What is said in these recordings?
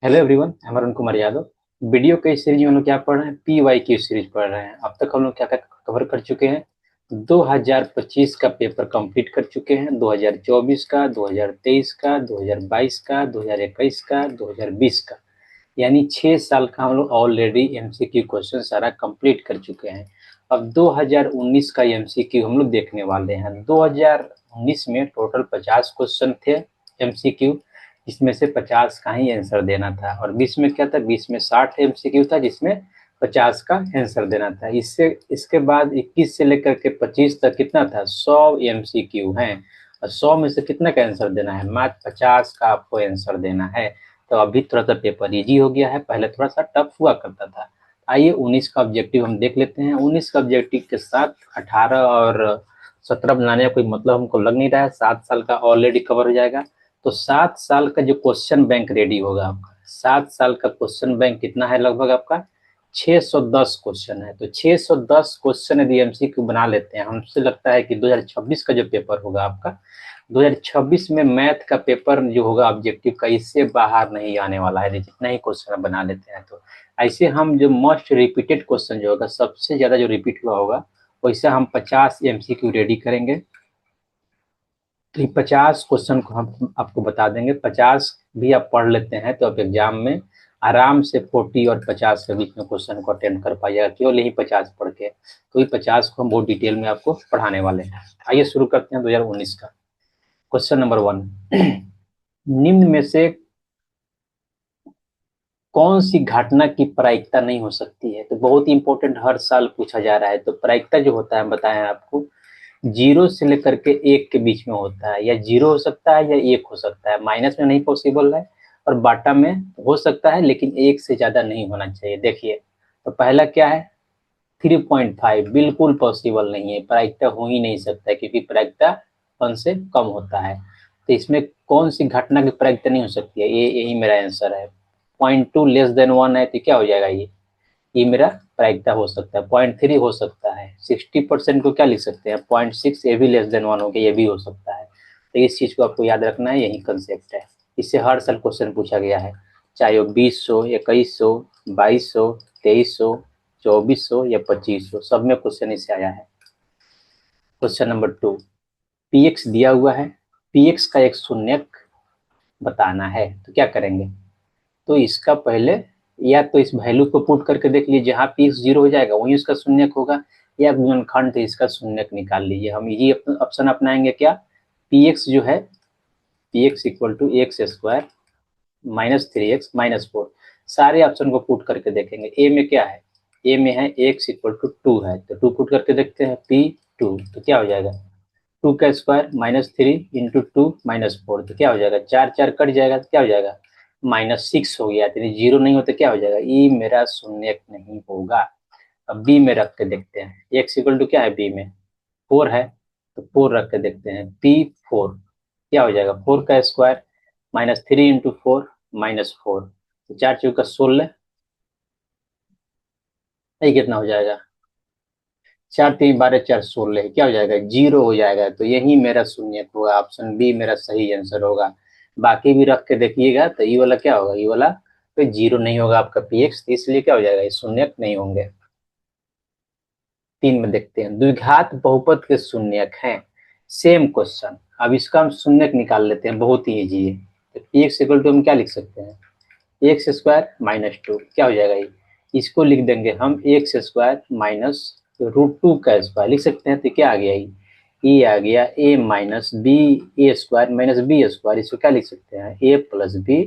Hello everyone, मैं Arun Kumar Yadav. Video के इस सीरीज में हम लोग क्या पढ़ रहे हैं? पी वाई क्यू सीरीज पढ़ रहे हैं। अब तक हम लोग क्या क्या कवर कर चुके हैं? 2025 का पेपर कंप्लीट कर चुके हैं, 2024 का, 2023 का, 2022 का, 2021 का, 2020 का। यानी 6 साल का हम लोग ऑलरेडी एमसीक्यू क्वेश्चन सारा कंप्लीट कर चुके हैं। अब 2019 का एमसीक्यू हम लोग देखने वाले हैं। 2019 में टोटल 50 क्वेश्चन थे एमसीक्यू, जिसमें से 50 का ही आंसर देना था। और 20 में क्या था? 20 में 60 एमसीक्यू था, जिसमें 50 का आंसर देना था। इससे इसके बाद 21 से लेकर के 25 तक कितना था? 100 एमसीक्यू हैं। और 100 में से कितना का आंसर देना है? मात्र 50 का आपको आंसर देना है। तो अभी थोड़ा सा पेपर इजी हो गया है, पहले थोड़ा सा टफ हुआ करता था। आइए 19 का ऑब्जेक्टिव हम देख लेते हैं। 19 का ऑब्जेक्टिव के साथ 18 और 17 बनाने का कोई मतलब हमको लग नहीं रहा है। 7 साल का ऑलरेडी कवर हो जाएगा। तो 7 साल का जो क्वेश्चन बैंक रेडी होगा आपका, 7 साल का क्वेश्चन बैंक कितना है? लगभग आपका 610 क्वेश्चन है। तो 610 क्वेश्चन यदि एमसीक्यू बना लेते हैं, हमसे लगता है कि 2026 का जो पेपर होगा आपका, 2026 में मैथ का पेपर जो होगा ऑब्जेक्टिव का, इससे बाहर नहीं आने वाला है, जितना ही क्वेश्चन बना लेते हैं। तो ऐसे हम जो मोस्ट रिपीटेड क्वेश्चन जो होगा, सबसे ज्यादा जो रिपीट हुआ होगा, वैसे हम 50 एमसीक्यू रेडी करेंगे। तो ये 50 क्वेश्चन को हम आपको बता देंगे। 50 भी आप पढ़ लेते हैं तो आप एग्जाम में आराम से 40 और 50 के बीच में क्वेश्चन को अटेंड कर पाइएगा, केवल यही 50 पढ़ के। तो ये 50 को हम बहुत डिटेल में आपको पढ़ाने वाले हैं। आइए शुरू करते हैं 2019 का। क्वेश्चन नंबर 1, निम्न में से कौन सी घटना की प्रायिकता नहीं हो सकती है? तो बहुत ही इंपॉर्टेंट, हर साल पूछा जा रहा है। तो प्रायिकता जो होता है, बताएं आपको, 0 से लेकर के 1 के बीच में होता है। या 0 हो सकता है या 1 हो सकता है, माइनस में नहीं पॉसिबल है। और बाटा में हो सकता है, लेकिन 1 से ज्यादा नहीं होना चाहिए। देखिए, तो पहला क्या है? 3.5 बिल्कुल पॉसिबल नहीं है, प्रायिकता हो ही नहीं सकता है, क्योंकि प्रायिकता 1 से कम होता है। तो इसमें कौन सी घटना की प्रायिकता नहीं हो सकती है? ये यही मेरा आंसर है। 0.2 लेस देन 1 है, तो क्या हो जाएगा? ये मेरा प्रायिकता हो सकता है। 0.3 हो सकता है। 60% को क्या लिख सकते हैं? 0.6, ये भी लेस देन 1 हो गया, ये भी हो सकता है। तो इस चीज को आपको याद रखना है, यही कंसेप्ट है। इससे हर साल क्वेश्चन पूछा गया है, चाहे वो 2000, 2100, 2200, 2300, 2400 या 2500, सब में क्वेश्चन इससे आया है। क्वेश्चन नंबर 2, पीएक्स दिया हुआ है, पीएक्स का एक शून्यक बताना है। तो क्या करेंगे? तो इसका पहले या तो इस वैल्यू को पुट करके देख लीजिए, जहाँ पी एक्स 0 हो जाएगा वहीं उसका शून्यक होगा। या गुणनखंड थे, इसका शून्यक निकाल लीजिए। हम ये ऑप्शन अपनाएंगे, क्या? पी एक्स जो है, P x equal to x square minus 3x-4। सारे ऑप्शन को पुट करके देखेंगे। ए में क्या है? ए में है एक्स इक्वल टू 2 है, तो 2 पुट करके देखते हैं। पी 2 तो क्या हो जाएगा? 2 का स्क्वायर -3 इंटू 2 -4, तो क्या हो जाएगा? 4 4 कट जाएगा, तो क्या हो जाएगा? -6 हो गया। तो 0 नहीं होता, क्या हो जाएगा? ई मेरा शून्यक नहीं होगा। अब बी में रख के देखते हैं। एक्स इक्वल टू क्या है बी में? 4 है, तो 4 रख के देखते हैं। P4 क्या हो जाएगा? 4 का स्क्वायर -3 इंटू 4 -4, तो 4 चौका 16, ये कितना हो जाएगा? 4 3 12 4 16, क्या हो जाएगा? 0 हो जाएगा। तो यही मेरा शून्यक होगा, ऑप्शन बी मेरा सही आंसर होगा। बाकी भी रख के देखिएगा, तो ये वाला क्या होगा? ये वाला तो 0 नहीं होगा आपका पीएक्स, इसलिए क्या हो जाएगा? ये शून्यक नहीं होंगे। 3 में देखते हैं, द्विघात बहुपद के शून्यक हैं। सेम क्वेश्चन, अब इसका हम शून्यक निकाल लेते हैं, बहुत ही इजी है। तो एक्स इक्वल टू हम क्या लिख सकते हैं? एक्स स्क्वायर -2, क्या हो जाएगा? ये इसको लिख देंगे हम एक्स स्क्वायर माइनस √2 का स्क्वायर लिख सकते हैं। तो क्या आ गया? ये आ गया ए माइनस बी, ए स्क्वायर माइनस बी स्क्वायर। इसको क्या लिख सकते हैं? A plus B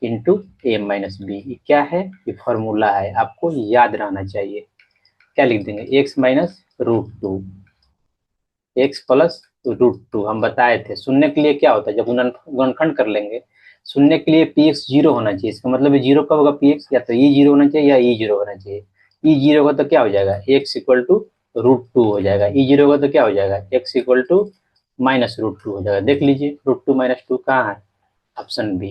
into A minus B. ये क्या है? ये फॉर्मूला है, आपको याद रहना चाहिए। क्या लिख देंगे? X minus √2, x plus √2। हम बताए थे शून्य के लिए क्या होता है, जब गुणनखंड कर लेंगे, शून्य के लिए पी एक्स 0 होना चाहिए। इसका मतलब 0 कब होगा? पी एक्स या तो ई 0 होना चाहिए या ई 0 होना चाहिए। ई 0 होगा तो क्या हो जाएगा? एक्स इक्वल टू √2 हो जाएगा। ई 0 होगा तो क्या हो जाएगा? एक्स इक्वल टू माइनस √2 हो जाएगा। देख लीजिए, √2 -2 कहाँ है? Option B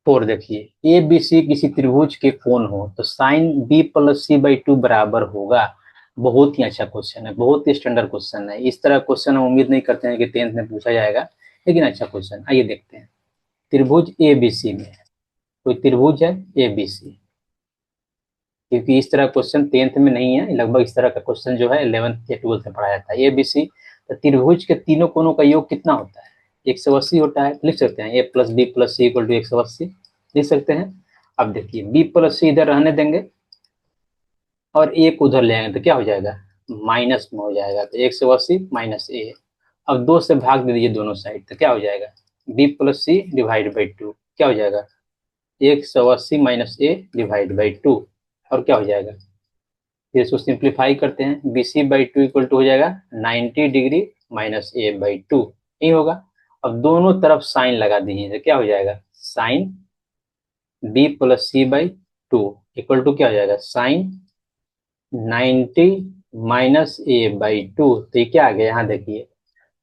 4। देखिए, ए बी सी किसी त्रिभुज के कोण हो तो sine B plus C by 2 बराबर होगा। बहुत ही अच्छा क्वेश्चन है, बहुत ही स्टैंडर्ड क्वेश्चन है। इस तरह क्वेश्चन हम उम्मीद नहीं करते हैं कि 10th में पूछा जाएगा। लेकिन अच्छा क्वेश्चन, आइए देखते हैं। त्रिभुज ए बी सी में कोई त्रिभुज है ए बी सी, क्योंकि इस तरह क्वेश्चन 10th में नहीं है, लगभग इस तरह का क्वेश्चन जो है 11th या 12th में पढ़ाया जाता है। ए बी सी, तो त्रिभुज के तीनों कोनों का योग कितना होता है? 180 होता है। लिख सकते हैं A plus B plus C equal to 180, लिख सकते हैं। अब देखिए बी प्लस सी इधर रहने देंगे और एक उधर ले आएंगे तो क्या हो जाएगा? माइनस में हो जाएगा, तो 180 माइनस ए। अब 2 से भाग दे दीजिए दोनों साइड, तो क्या हो जाएगा? B plus C divide by 2, क्या हो जाएगा? 180 माइनस ए डिवाइड बाई 2, और क्या हो जाएगा? फिर इसको सिंप्लीफाई करते हैं, B C by 2 equal to हो जाएगा 90 डिग्री माइनस ए बाई 2, यही होगा। अब दोनों तरफ साइन लगा दीजिए तो क्या हो जाएगा? Sine B plus C by 2 equal to क्या हो जाएगा? Sine 90 minus A by 2। तो ये क्या आ गया? यहाँ देखिए,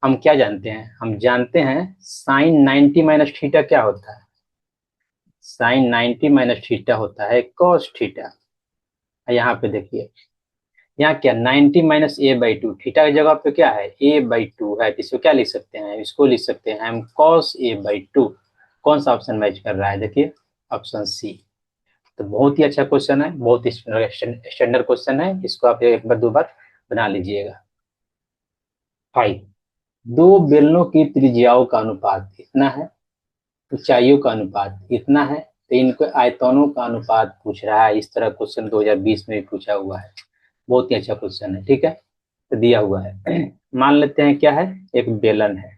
हम क्या जानते हैं? हम जानते हैं साइन 90 माइनस थीटा क्या होता है? साइन 90 माइनस थीटा होता है कॉस थीटा। यहाँ पे देखिए, यहाँ क्या 90 माइनस ए बाई 2, थीटा की जगह पे क्या है? ए बाई 2 है, तो इसको क्या लिख सकते हैं? इसको लिख सकते हैं हम कॉस ए बाई 2। कौन सा ऑप्शन मैच कर रहा है? देखिए ऑप्शन सी। तो बहुत ही अच्छा क्वेश्चन है, बहुत ही स्टैंडर्ड क्वेश्चन है, इसको आप एक बार दो बार बना लीजिएगा। 5, दो बेलनों की त्रिज्याओं का अनुपात इतना है, ऊंचाइयों का अनुपात इतना है, तो इनको आयतनों का अनुपात पूछ रहा है। इस तरह क्वेश्चन 2020 में भी पूछा हुआ है, बहुत ही अच्छा क्वेश्चन है। ठीक है, तो दिया हुआ है, मान लेते हैं क्या है? एक बेलन है,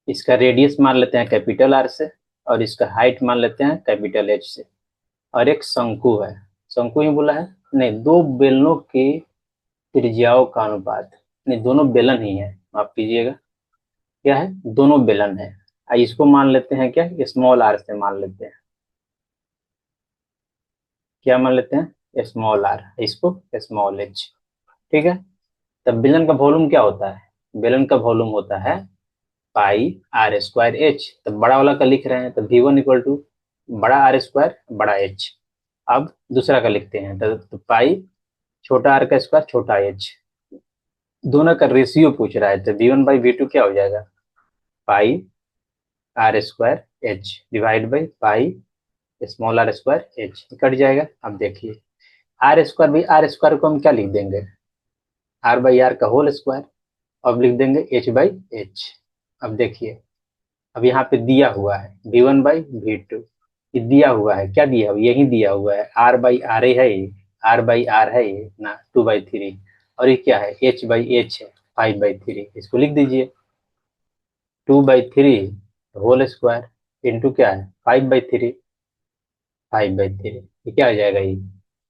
इसका रेडियस मान लेते हैं कैपिटल आर से, और इसका हाइट मान लेते हैं कैपिटल एच से, और एक शंकु है। शंकु ही बोला है? नहीं, दो बेलनों की त्रिज्याओं का अनुपात, नहीं दोनों बेलन ही है, माफ कीजिएगा, क्या है? दोनों बेलन है। इसको मान लेते हैं क्या? स्मॉल आर से मान लेते हैं, क्या मान लेते हैं? स्मॉल आर, इसको स्मॉल एच। ठीक है, तब बेलन का वॉल्यूम क्या होता है? बेलन का वॉल्यूम होता है पाई आर स्क्वायर एच। तो बड़ा वाला का लिख रहे हैं, तो वी वन इक्वल टू बड़ा आर स्क्वायर बड़ा एच। अब दूसरा का लिखते हैं, तो पाई छोटा आर का स्क्वायर छोटा एच। दोनों का रेशियो पूछ रहा है, तो V one by V two क्या हो जाएगा? Pi R square H divide by pi small R square H, cut जाएगा। अब देखिए R square by R square को हम क्या लिख देंगे? आर बाई आर का होल स्क्वायर। अब लिख देंगे एच बाई एच। अब देखिए, अब यहाँ पे दिया हुआ है V one by V two, ये दिया हुआ है, क्या दिया हुआ? यही दिया हुआ है, आर बाई आर है ये, आर बाई आर है ये ना 2/3, और ये क्या है? एच बाई एच है 5/3। इसको लिख दीजिए 2/3 होल स्क्वायर इंटू क्या है? 5/3, 5/3। ये क्या आ जाएगा? ये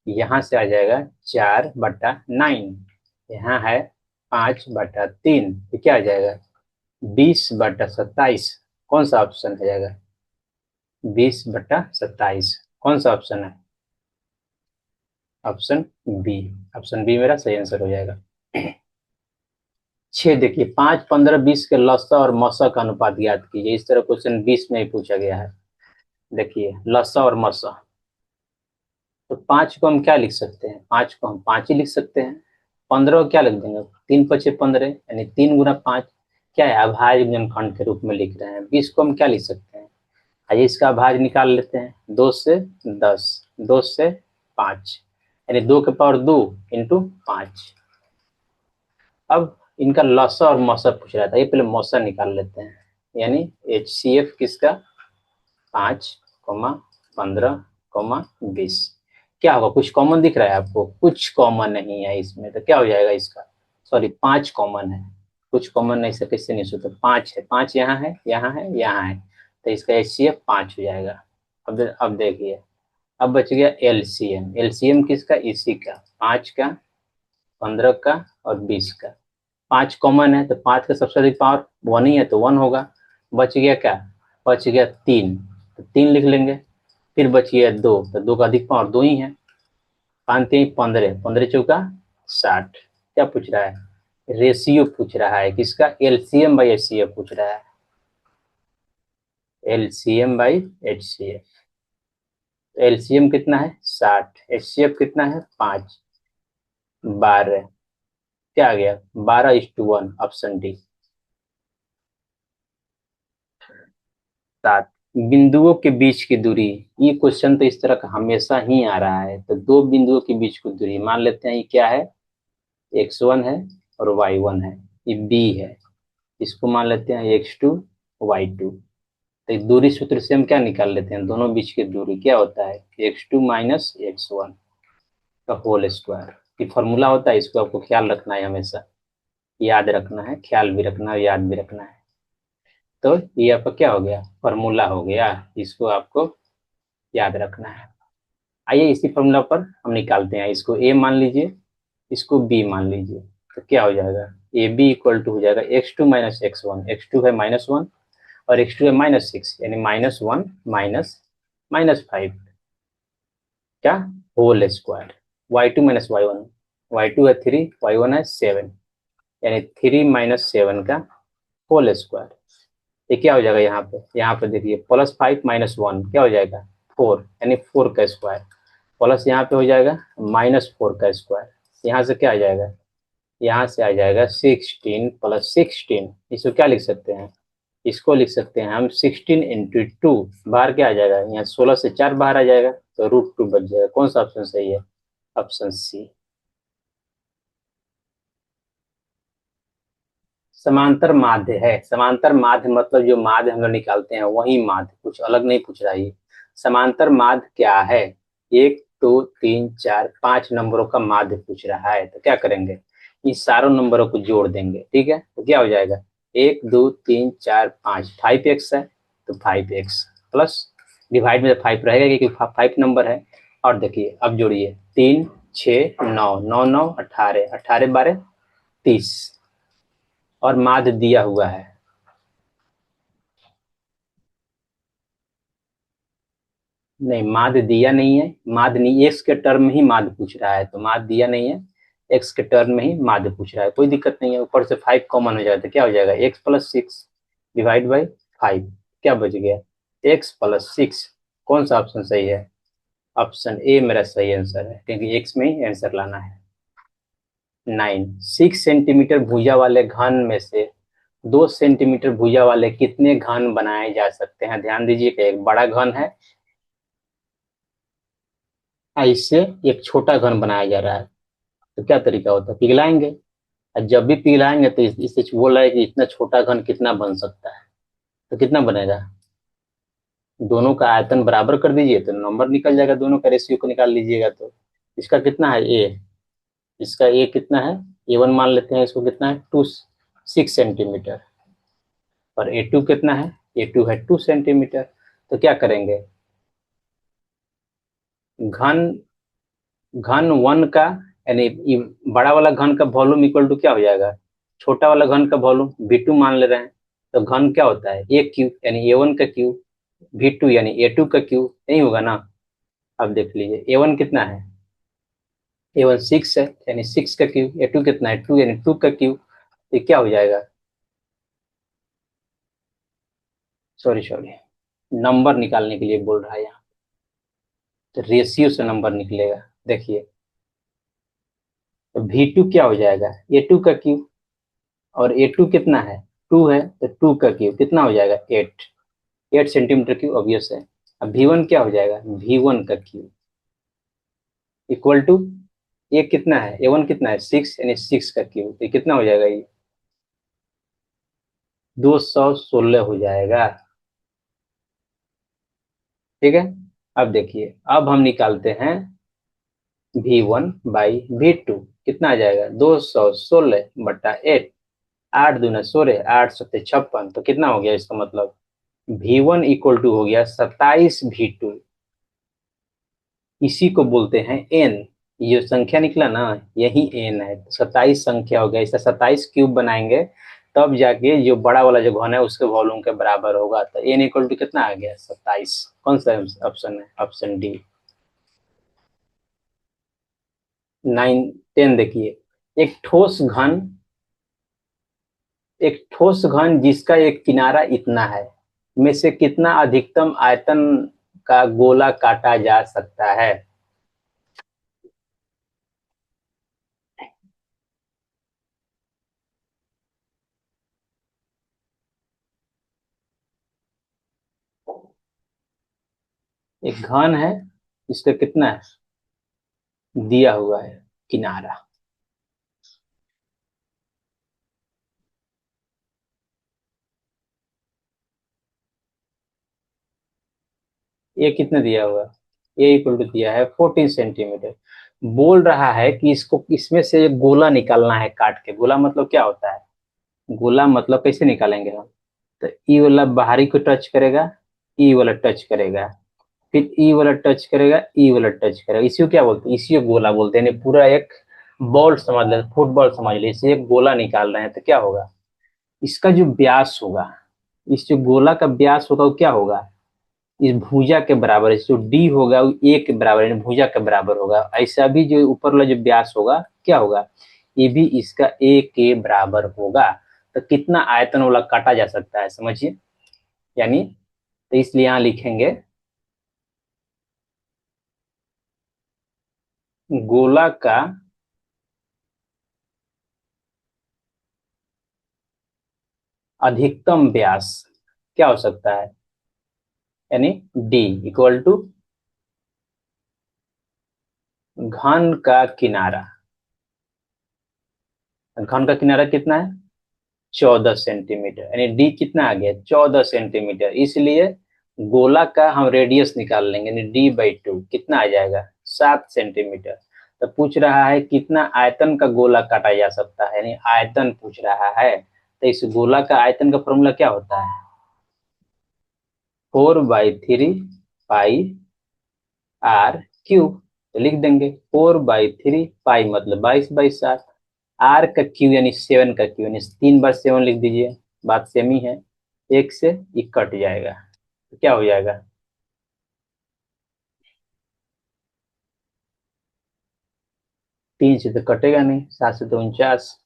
यहाँ से आ जाएगा 4/9, यहाँ है 5/3, ये क्या आ जाएगा? 20/27। कौन सा ऑप्शन हो जाएगा? 20/27, कौन सा ऑप्शन है? Option B. ऑप्शन बी मेरा सही आंसर हो जाएगा। 6 देखिए, 5, 15, 20 के लसा और मसा का अनुपात ज्ञात कीजिए। इस तरह क्वेश्चन 20 में ही पूछा गया है। देखिए लसा और मसा, तो 5 को हम क्या लिख सकते हैं? 5 को हम 5 ही लिख सकते हैं। 15 को क्या लिख देंगे? 3×5 = 15, यानी 3×5 क्या है? अभाज्य गुणनखंड के रूप में लिख रहे हैं। 20 को हम क्या लिख सकते हैं? आइए इसका भाज निकाल लेते हैं, 2 से 10, 2 से 5, यानी 2 के पावर 2 इंटू 5। अब इनका लसा और मौसा पूछ रहा था, ये पहले मौसा निकाल लेते हैं, यानी HCF किसका? 5, 15, 20। क्या होगा? कुछ कॉमन दिख रहा है आपको? कुछ कॉमन नहीं है इसमें, तो क्या हो जाएगा इसका? सॉरी 5 कॉमन है, कुछ कॉमन नहीं से कैसे नहीं सोचते? 5 है, 5 यहाँ है, यहाँ है, यहाँ है, तो इसका HCF 5 हो जाएगा। अब देखिए, अब बच गया LCM। LCM किसका? इसी का, 5 का, 15 का और 20 का। 5 कॉमन है, तो 5 का सबसे अधिक पावर 1 ही है, तो 1 होगा। बच गया क्या? बच गया 3, तो 3 लिख लेंगे। फिर बच गया 2, तो 2 का अधिक पावर 2 ही है। 5×3 = 15, 15×4 = 60। क्या पूछ रहा है? रेशियो पूछ रहा है, किसका? LCM बाई HCF पूछ रहा है, LCM बाई HCF। LCM कितना है? 60, HCF कितना है? 5, 12। क्या आ गया 12:1, ऑप्शन डी। 7, बिंदुओं के बीच की दूरी। ये क्वेश्चन तो इस तरह का हमेशा ही आ रहा है। तो दो बिंदुओं के बीच की दूरी मान लेते हैं, ये क्या है, x1 है और y1 है, ये b है। इसको मान लेते हैं x2 y2। तो इस दूरी सूत्र से हम क्या निकाल लेते हैं, दोनों बीच की दूरी क्या होता है, x2 माइनस x1 का होल स्क्वायर। ये फॉर्मूला होता है, इसको आपको ख्याल रखना है, हमेशा याद रखना है, ख्याल भी रखना है, याद भी रखना है। तो ये आपका क्या हो गया, फॉर्मूला हो गया, इसको आपको याद रखना है। आइए इसी फॉर्मूला पर हम निकालते हैं, इसको a मान लीजिए, इसको b मान लीजिए। तो क्या हो जाएगा, ए बी इक्वल टू हो जाएगा x2 माइनस x1, x2 है -1 और x2 है -6, यानी -1 माइनस -5 क्या, whole square. y2 minus y1, y2 है 3, y1 है 7, यानी 3 माइनस 7 का होल स्क्वायर। ये क्या हो जाएगा, यहाँ पे देखिए +5 माइनस 1 क्या हो जाएगा 4, यानी 4 का स्क्वायर, प्लस यहाँ पे हो जाएगा -4 का स्क्वायर। यहाँ से क्या आ जाएगा, यहाँ से आ जाएगा 16 + 16। इसको क्या लिख सकते हैं, इसको लिख सकते हैं हम 16 इंटू 2। बाहर क्या आ जाएगा, यहाँ 16 से 4 बाहर आ जाएगा, तो √2 बच जाएगा। कौन सा ऑप्शन सही है, ऑप्शन सी। समांतर माध्य है, समांतर माध्य मतलब जो माध्य हम लोग निकालते हैं वही माध्य, कुछ अलग नहीं पूछ रहा है। समांतर माध्य क्या है, 1 2 3 4 5 नंबरों का माध्य पूछ रहा है। तो क्या करेंगे, इन सारों नंबरों को जोड़ देंगे, ठीक है। तो क्या हो जाएगा 1 2 3 4 5, 5x है, तो 5x प्लस डिवाइड में 5 रहेगा क्योंकि 5 नंबर है। और देखिए अब जोड़िए 3 6 9, 9 9 18, 18 12 30, और माध्य दिया हुआ है। नहीं, माध्य दिया नहीं है, माध्य नहीं, एक्स के टर्म में ही माध्य पूछ रहा है, तो माध्य दिया नहीं है, एक्स के टर्म में ही माध्य पूछ रहा है, कोई दिक्कत नहीं है। ऊपर से 5 कॉमन हो जाएगा तो क्या हो जाएगा, x + 6 डिवाइड बाई 5, क्या बच गया, x + 6। कौन सा ऑप्शन सही है, ऑप्शन ए मेरा सही आंसर है, क्योंकि एक्स में ही आंसर लाना है। 9, 6 सेंटीमीटर भुजा वाले घन में से 2 सेंटीमीटर भुजा वाले कितने घन बनाए जा सकते हैं। ध्यान दीजिए कि एक बड़ा घन है, इससे एक छोटा घन बनाया जा रहा है। तो क्या तरीका होता है, पिघलाएंगे, और जब भी पिघलाएंगे तो इससे बोल रहा है कि इतना छोटा घन कितना बन सकता है। तो कितना बनेगा, दोनों का आयतन बराबर कर दीजिए तो नंबर निकल जाएगा, दोनों का रेशियो को निकाल लीजिएगा। तो इसका कितना है ए, इसका ए कितना है, A1 मान लेते हैं, इसको कितना है 6 सेंटीमीटर, और A2 कितना है, A2 है 2 सेंटीमीटर। तो क्या करेंगे, घन घन 1 का, यानी बड़ा वाला घन का वॉल्यूम इक्वल टू क्या हो जाएगा, छोटा वाला घन का वॉल्यूम V2 मान ले रहे हैं। तो घन क्या होता है, ए क्यूब, यानी A1 का क्यूब, V2 यानी A2 का क्यूब, नहीं होगा ना। अब देख लीजिए A1 कितना है, A1 6 है, यानी 6 का क्यूब, A2 कितना है 2, यानी 2 का क्यूब। ये क्या हो जाएगा, सॉरी सॉरी, नंबर निकालने के लिए बोल रहा है यहाँ, तो रेशियो से नंबर निकलेगा। देखिए तो V2 क्या हो जाएगा, A2 का क्यूब, और A2 कितना है 2 है, तो 2 का क्यूब कितना हो जाएगा 8, 8 सेंटीमीटर क्यूब, ऑब्वियस है। अब V1 क्या हो जाएगा, V1 का क्यूब इक्वल टू, ये कितना है A1 कितना है 6, यानी 6 का क्यूब, ये कितना हो जाएगा, ये 216 हो जाएगा, ठीक है। अब देखिए अब हम निकालते हैं V1/V2, कितना आ जाएगा 216/8, 8 दूना 16, 8 सत्ते 56, तो कितना हो गया, इसका मतलब V1 इक्वल टू हो गया 27 V2। इसी को बोलते हैं एन, ये जो संख्या निकला ना यही एन है, 27 संख्या हो गया। इसका 27 क्यूब बनाएंगे तब जाके जो बड़ा वाला जो घन है उसके वॉल्यूम के बराबर होगा। तो एन इक्वल टू कितना आ गया 27। कौन सा ऑप्शन है, ऑप्शन डी। 9 10 देखिए, एक ठोस घन, एक ठोस घन जिसका एक किनारा इतना है में से कितना अधिकतम आयतन का गोला काटा जा सकता है। एक घन है, इसका कितना है, दिया हुआ है किनारा। ये कितना दिया हुआ है, ये इक्वल टू दिया है 14 सेंटीमीटर। बोल रहा है कि इसको इसमें से एक गोला निकालना है काट के। गोला मतलब क्या होता है, गोला मतलब कैसे निकालेंगे हम, तो ई वाला बाहरी को टच करेगा, ई वाला टच करेगा, फिर ई वाला टच करेगा, ई वाला टच करेगा, इसी को क्या बोलते हैं, इसी को गोला बोलते हैं। यानी पूरा एक बॉल समझ ले, फुटबॉल समझ ले, इसे एक गोला निकाल रहे हैं तो क्या होगा, इसका जो व्यास होगा, इस जो गोला का व्यास होगा वो क्या होगा, इस भुजा के बराबर है। जो डी होगा वो ए के बराबर यानी भुजा के बराबर होगा। ऐसा भी जो ऊपर वाला जो व्यास होगा क्या होगा, ये भी इसका ए के बराबर होगा। तो कितना आयतन वाला काटा जा सकता है समझिए, यानी तो इसलिए यहाँ लिखेंगे गोला का अधिकतम व्यास क्या हो सकता है, यानी डी इक्वल टू घन का किनारा। घन का किनारा कितना है, 14 सेंटीमीटर, यानी डी कितना आ गया, 14 सेंटीमीटर। इसलिए गोला का हम रेडियस निकाल लेंगे, यानी D/2 कितना आ जाएगा, 7 सेंटीमीटर। तो पूछ रहा है कितना आयतन का गोला काटा जा सकता है, यानी आयतन पूछ रहा है। तो इस गोला का आयतन का फॉर्मूला क्या होता है, 4/3 पाई R क्यूब। तो लिख देंगे 4/3 पाई मतलब 22/7, आर का क्यू यानी 7 का क्यू, यानी 3 बार 7 लिख दीजिए, बात सेम ही है। एक से ये कट जाएगा तो क्या हो जाएगा, 3 से तो कटेगा नहीं, 7 से तो 49।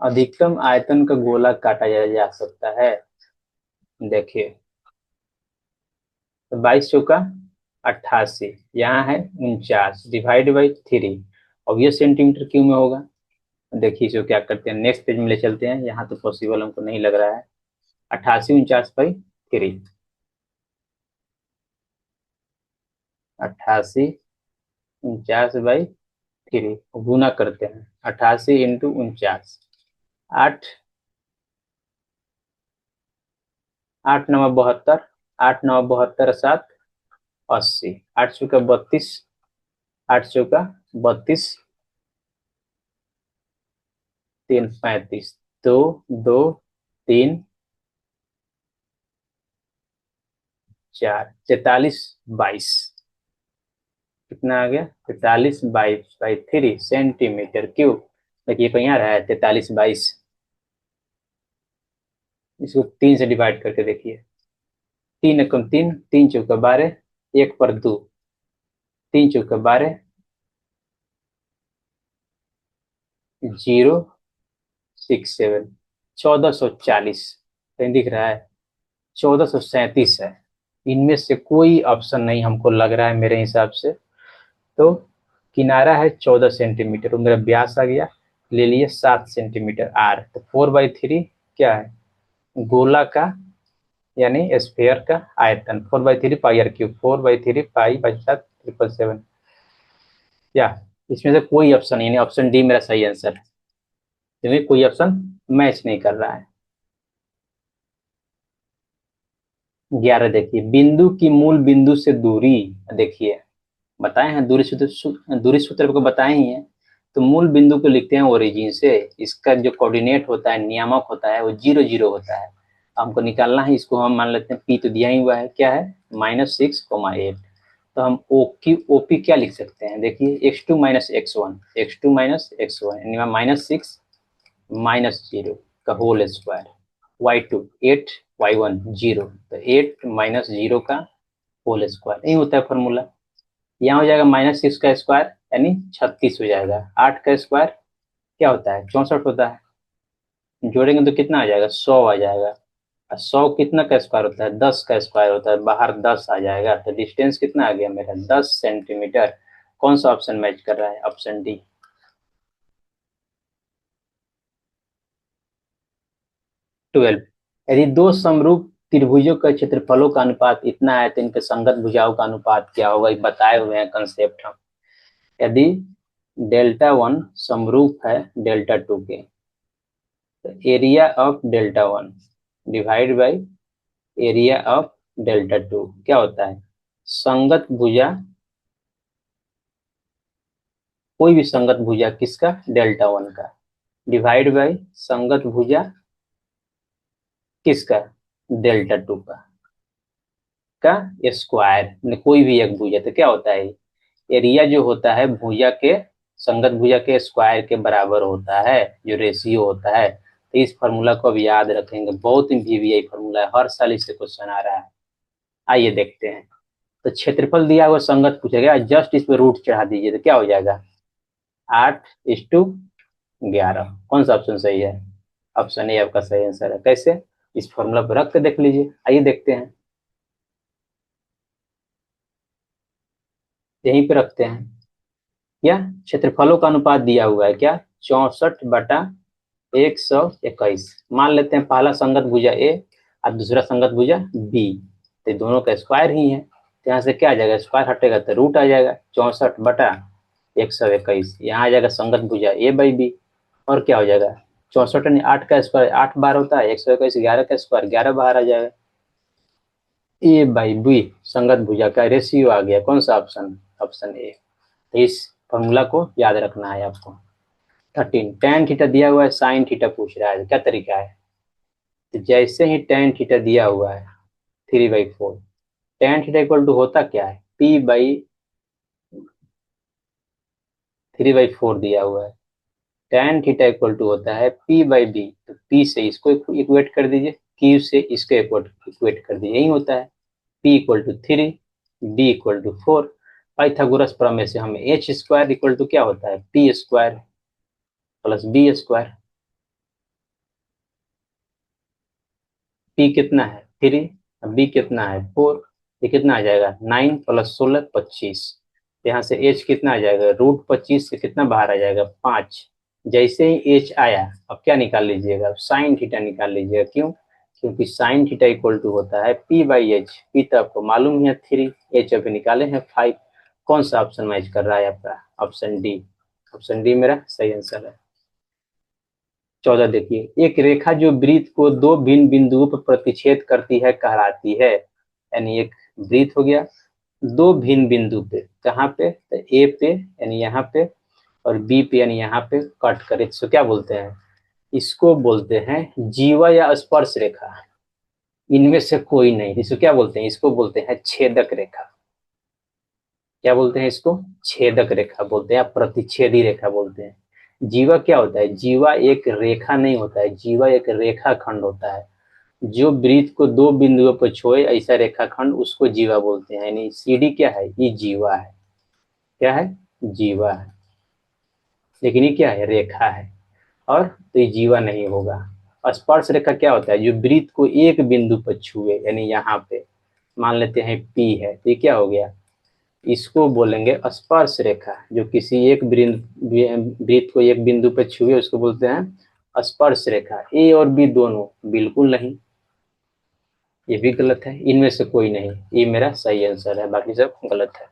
अधिकतम आयतन का गोला काटा जा सकता है, देखिए, तो 22 चौका 88, यहाँ है 49 डिवाइड बाई 3, और ये सेंटीमीटर क्यू में होगा। देखिए इसको क्या करते हैं, नेक्स्ट पेज में ले चलते हैं, यहाँ तो पॉसिबल हमको नहीं लग रहा है। 88 49/3, 88 49/3 गुना करते हैं, 88 × 49, 8 8×9 = 72, 8×9 = 72 = 80, 8 × 4 = 32, 8 × 4 = 32, 3 35, 2 2 3 4 43 22, कितना आ गया, 43/3 सेंटीमीटर क्यूब। देखिए कहीं आ रहा है 43/22, इसको 3 से डिवाइड करके देखिए, 3 × 3 3 × 4 = 12, 1 पर 2, 3 × 4 = 12, 067, 1440 कहीं दिख रहा है, 1437 है। इनमें से कोई ऑप्शन नहीं हमको लग रहा है मेरे हिसाब से। तो किनारा है 14 सेंटीमीटर, तो मेरा व्यास आ गया, ले लिए 7 सेंटीमीटर आर। तो 4/3 क्या है, गोला का यानी स्फेयर का आयतन, 4/3 पाई R क्यूब, 4/3 पाई/7 क्या, इसमें से कोई ऑप्शन नहीं, यानी ऑप्शन डी मेरा सही आंसर है, क्योंकि कोई ऑप्शन मैच नहीं कर रहा है। 11 देखिए, बिंदु की मूल बिंदु से दूरी, देखिए बताए हैं दूरी सूत्र को बताए ही हैं। तो मूल बिंदु को लिखते हैं ओरिजिन से, इसका जो कोऑर्डिनेट होता है, नियामक होता है, वो 0 0 होता है। हमको निकालना है, इसको हम मान लेते हैं पी तो दिया ही हुआ है, क्या है, -6, 8। तो हम ओपी क्या लिख सकते हैं, देखिए x2 - x1, यानी -6 - 0 का होल स्क्वायर, y2 8, y1 0, तो 8 - 0 का होल स्क्वायर, यही होता है फॉर्मूला। यहाँ हो जाएगा -6 का स्क्वायर यानी 36 हो जाएगा, 8 का स्क्वायर क्या होता है, 64 होता है, जोड़ेंगे तो कितना आ जाएगा, 100 आ जाएगा। और 100 कितना का स्क्वायर होता है, 10 का स्क्वायर होता है, बाहर 10 आ जाएगा। तो डिस्टेंस कितना आ गया मेरा, 10 सेंटीमीटर। कौन सा ऑप्शन मैच कर रहा है, ऑप्शन डी। 12, यदि दो समरूप त्रिभुजों का क्षेत्रफलों का अनुपात इतना है तो इनके संगत भुजाओं का अनुपात क्या होगा, ये बताए हुए हैं कंसेप्ट हम। यदि डेल्टा वन समरूप है डेल्टा टू के, तो area of delta one divide by area of delta two क्या होता है, संगत भुजा, कोई भी संगत भुजा किसका, डेल्टा वन का, डिवाइड बाई संगत भुजा किसका, डेल्टा टू का स्क्वायर, कोई भी एक भुजा, तो क्या होता है, एरिया जो होता है भुजा के, संगत भुजा के स्क्वायर के बराबर होता है, जो रेशियो होता है। तो इस फार्मूला को अब याद रखेंगे, बहुत ही वीवीआई फार्मूला है, हर साल इससे क्वेश्चन आ रहा है। आइए देखते हैं। तो क्षेत्रफल दिया हुआ संगत पूछेगा, जस्ट इस पे रूट चढ़ा दीजिए तो क्या हो जाएगा, 8:11। कौन सा ऑप्शन सही है, ऑप्शन ए आपका सही आंसर है। कैसे, इस फॉर्मूला पर रख के देख लीजिए। आइए देखते हैं, यहीं पे रखते हैं। क्या क्षेत्रफलों का अनुपात दिया हुआ है, क्या 64/121। मान लेते हैं पहला संगत भुजा ए और दूसरा संगत भुजा बी, तो दोनों का स्क्वायर ही है, तो यहाँ से क्या आ जाएगा, स्क्वायर हटेगा तो रूट आ जाएगा, 64/121। यहाँ आ जाएगा संगत भुजा ए बाई बी, और क्या हो जाएगा, 64 यानी 8 का स्क्वायर 8 बार होता है, 121 11 का स्क्वायर 11 बार आ जाएगा। ए बाई बी संगत भुजा का रेशियो आ गया, कौन सा ऑप्शन, ऑप्शन ए। तो इस फॉर्मूला को याद रखना है आपको। 13 tan थीटा दिया हुआ है, साइन थीटा पूछ रहा है, क्या तरीका है, तो जैसे ही tan थीटा दिया हुआ है 3/4, tan थीटा इक्वल टू होता क्या है, P/3/4 दिया हुआ है, tan थीटा इक्वल टू होता है P/B, तो P से इसको इक्वेट कर दीजिए, Q से इसको इक्वेट कर दीजिए, यही होता है। P=3, B=4। पाइथागोरस प्रमेय से हमें h स्क्वायर इक्वल टू क्या होता है, P square plus B square. P कितना है 3, B कितना है 4, ये कितना आ जाएगा 9 + 16 25। यहाँ से h कितना आ जाएगा, √25 से कितना बाहर आ जाएगा 5। जैसे ही h आया, अब क्या निकाल लीजिएगा, साइन थीटा निकाल लीजिएगा। क्यों, क्योंकि साइन थीटा इक्वल टू होता है P/H। P तो आपको मालूम है 3, h अभी निकाले हैं 5। कौन सा ऑप्शन मैच कर रहा है आपका, ऑप्शन डी। ऑप्शन डी मेरा सही आंसर है। 14 देखिए, एक रेखा जो वृत्त को दो भिन्न बिंदुओं पर प्रतिच्छेद करती है कहलाती है, यानी एक वृत्त हो गया दो भिन्न बिंदु पे, कहाँ पे, तो ए पे यानी यहाँ पे, और बी पे यानी यहाँ पे कट करे, इसको क्या बोलते हैं, इसको बोलते हैं जीवा या स्पर्श रेखा। इनमें से कोई नहीं, इसको क्या बोलते हैं, इसको बोलते हैं छेदक रेखा। क्या बोलते हैं इसको, छेदक रेखा बोलते हैं या प्रतिच्छेदी रेखा बोलते हैं। जीवा क्या होता है, जीवा एक रेखा नहीं होता है, जीवा एक रेखा खंड होता है, जो वृत्त को दो बिंदुओं पर छोए ऐसा रेखाखंड उसको जीवा बोलते हैं। यानी सीडी क्या है, ये जीवा है, क्या है, जीवा है, लेकिन ये क्या है, रेखा है, और तो ये जीवा नहीं होगा। स्पर्श रेखा क्या होता है, जो वृत्त को एक बिंदु पर छुए, यानी यहाँ पे मान लेते हैं पी है, तो ये क्या हो गया, इसको बोलेंगे स्पर्श रेखा। जो किसी एक वृत्त को एक बिंदु पर छुए उसको बोलते हैं स्पर्श रेखा। ए और बी दोनों बिल्कुल नहीं, ये भी गलत है, इनमें से कोई नहीं, ये मेरा सही आंसर है, बाकी सब गलत है।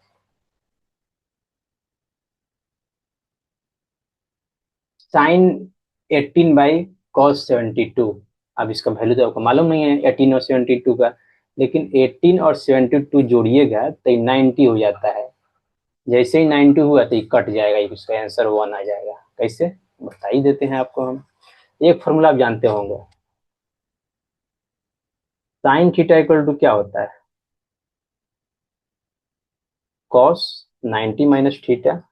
साइन 18/cos 72, अब इसका वैल्यू तो आपको मालूम नहीं है 18 और 72 का, लेकिन 18 और 72 जोड़िएगा तो ये 90 हो जाता है। जैसे ही 90 हुआ तो ये कट जाएगा, इसका आंसर 1 आ जाएगा। कैसे, बता ही देते हैं आपको हम। एक फॉर्मूला आप जानते होंगे, साइन थीटा इक्वल टू क्या होता है, कॉस 90 माइनस थीटा,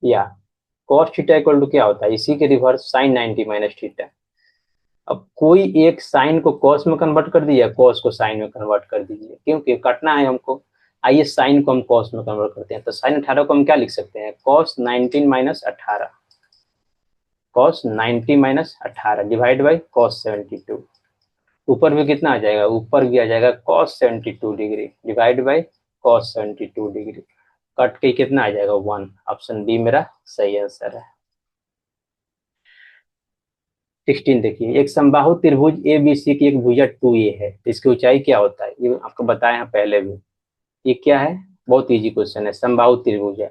या कॉस थीटा इक्वल टू क्या होता है, इसी के रिवर्स साइन 90 माइनस थीटा। अब कोई एक साइन को कॉस में कन्वर्ट कर दीजिए, कॉस को साइन में कन्वर्ट कर दीजिए, क्योंकि कटना है हमको। आइए साइन को हम कॉस में कन्वर्ट करते हैं, तो साइन 18 को हम क्या लिख सकते हैं, cos 19 minus 18, cos 90 minus 18 divide by cos 72। ऊपर भी कितना आ जाएगा, ऊपर भी आ जाएगा cos 72 degree divide by cos 72 degree, cut के कितना आ जाएगा 1। ऑप्शन बी मेरा सही आंसर है। 16 देखिए, एक समबाहु त्रिभुज ए बी सी की एक भुजा 2a है, तो इसकी ऊंचाई क्या होता है, ये आपको बताया है पहले भी। ये क्या है, बहुत इजी क्वेश्चन है, समबाहु त्रिभुज है।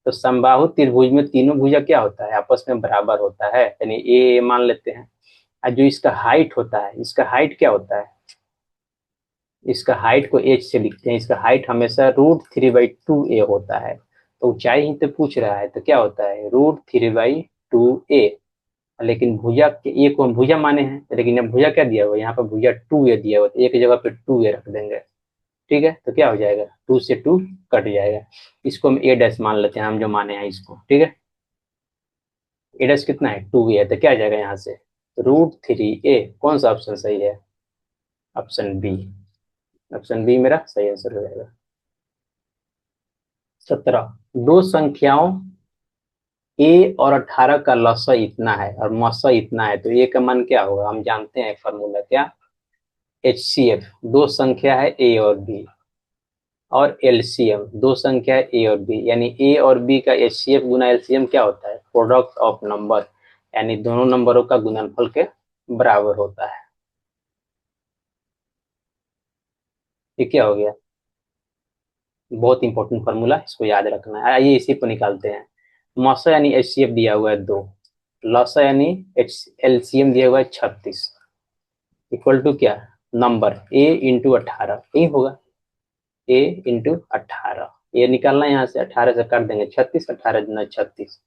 तो समबाहु त्रिभुज में तीनों भुजा क्या होता है, आपस में बराबर होता है, यानी ए मान लेते हैं। और जो इसका हाइट होता है, इसका हाइट क्या होता है, इसका हाइट को एच से लिखते हैं, इसका हाइट हमेशा √3/2a होता है। तो ऊंचाई ही तो पूछ रहा है, तो क्या होता है √3/2a। लेकिन भुजा के ए को हम भुजा माने हैं, लेकिन अब भुजा क्या दिया हुआ है, यहाँ पर भुजा 2a दिया हुआ है, तो एक जगह पे 2a रख देंगे। ठीक है, तो क्या हो जाएगा, 2 से 2 कट जाएगा। इसको हम a डैश मान लेते हैं, हम जो माने हैं इसको। ठीक है, a डैश कितना है, 2a है, तो क्या आ जाएगा यहाँ से, √3a। कौन सा ऑप्शन सही है, ऑप्शन बी। ऑप्शन बी मेरा सही आंसर हो जाएगा। 17, दो संख्याओं a और 18 का लसा इतना है और मसा इतना है, तो a का मान क्या होगा, हम जानते हैं फॉर्मूला क्या, HCF। दो संख्या है a और b, और एलसीएम, दो संख्या है a और b, यानी a और b का HCF गुना एलसीएम क्या होता है, प्रोडक्ट ऑफ नंबर, यानी दोनों नंबरों का गुणनफल के बराबर होता है। ये क्या हो गया, बहुत इंपॉर्टेंट फॉर्मूला, इसको याद रखना है। आइए इसी को निकालते हैं। मौसा यानी HCF दिया हुआ है 2, लौसा यानी एलसीएम दिया हुआ है 36, इक्वल टू क्या, नंबर a इंटू 18, यही होगा, a इंटू 18। ये निकालना है, यहाँ से 18 से काट देंगे, 36, 18 दूना 36,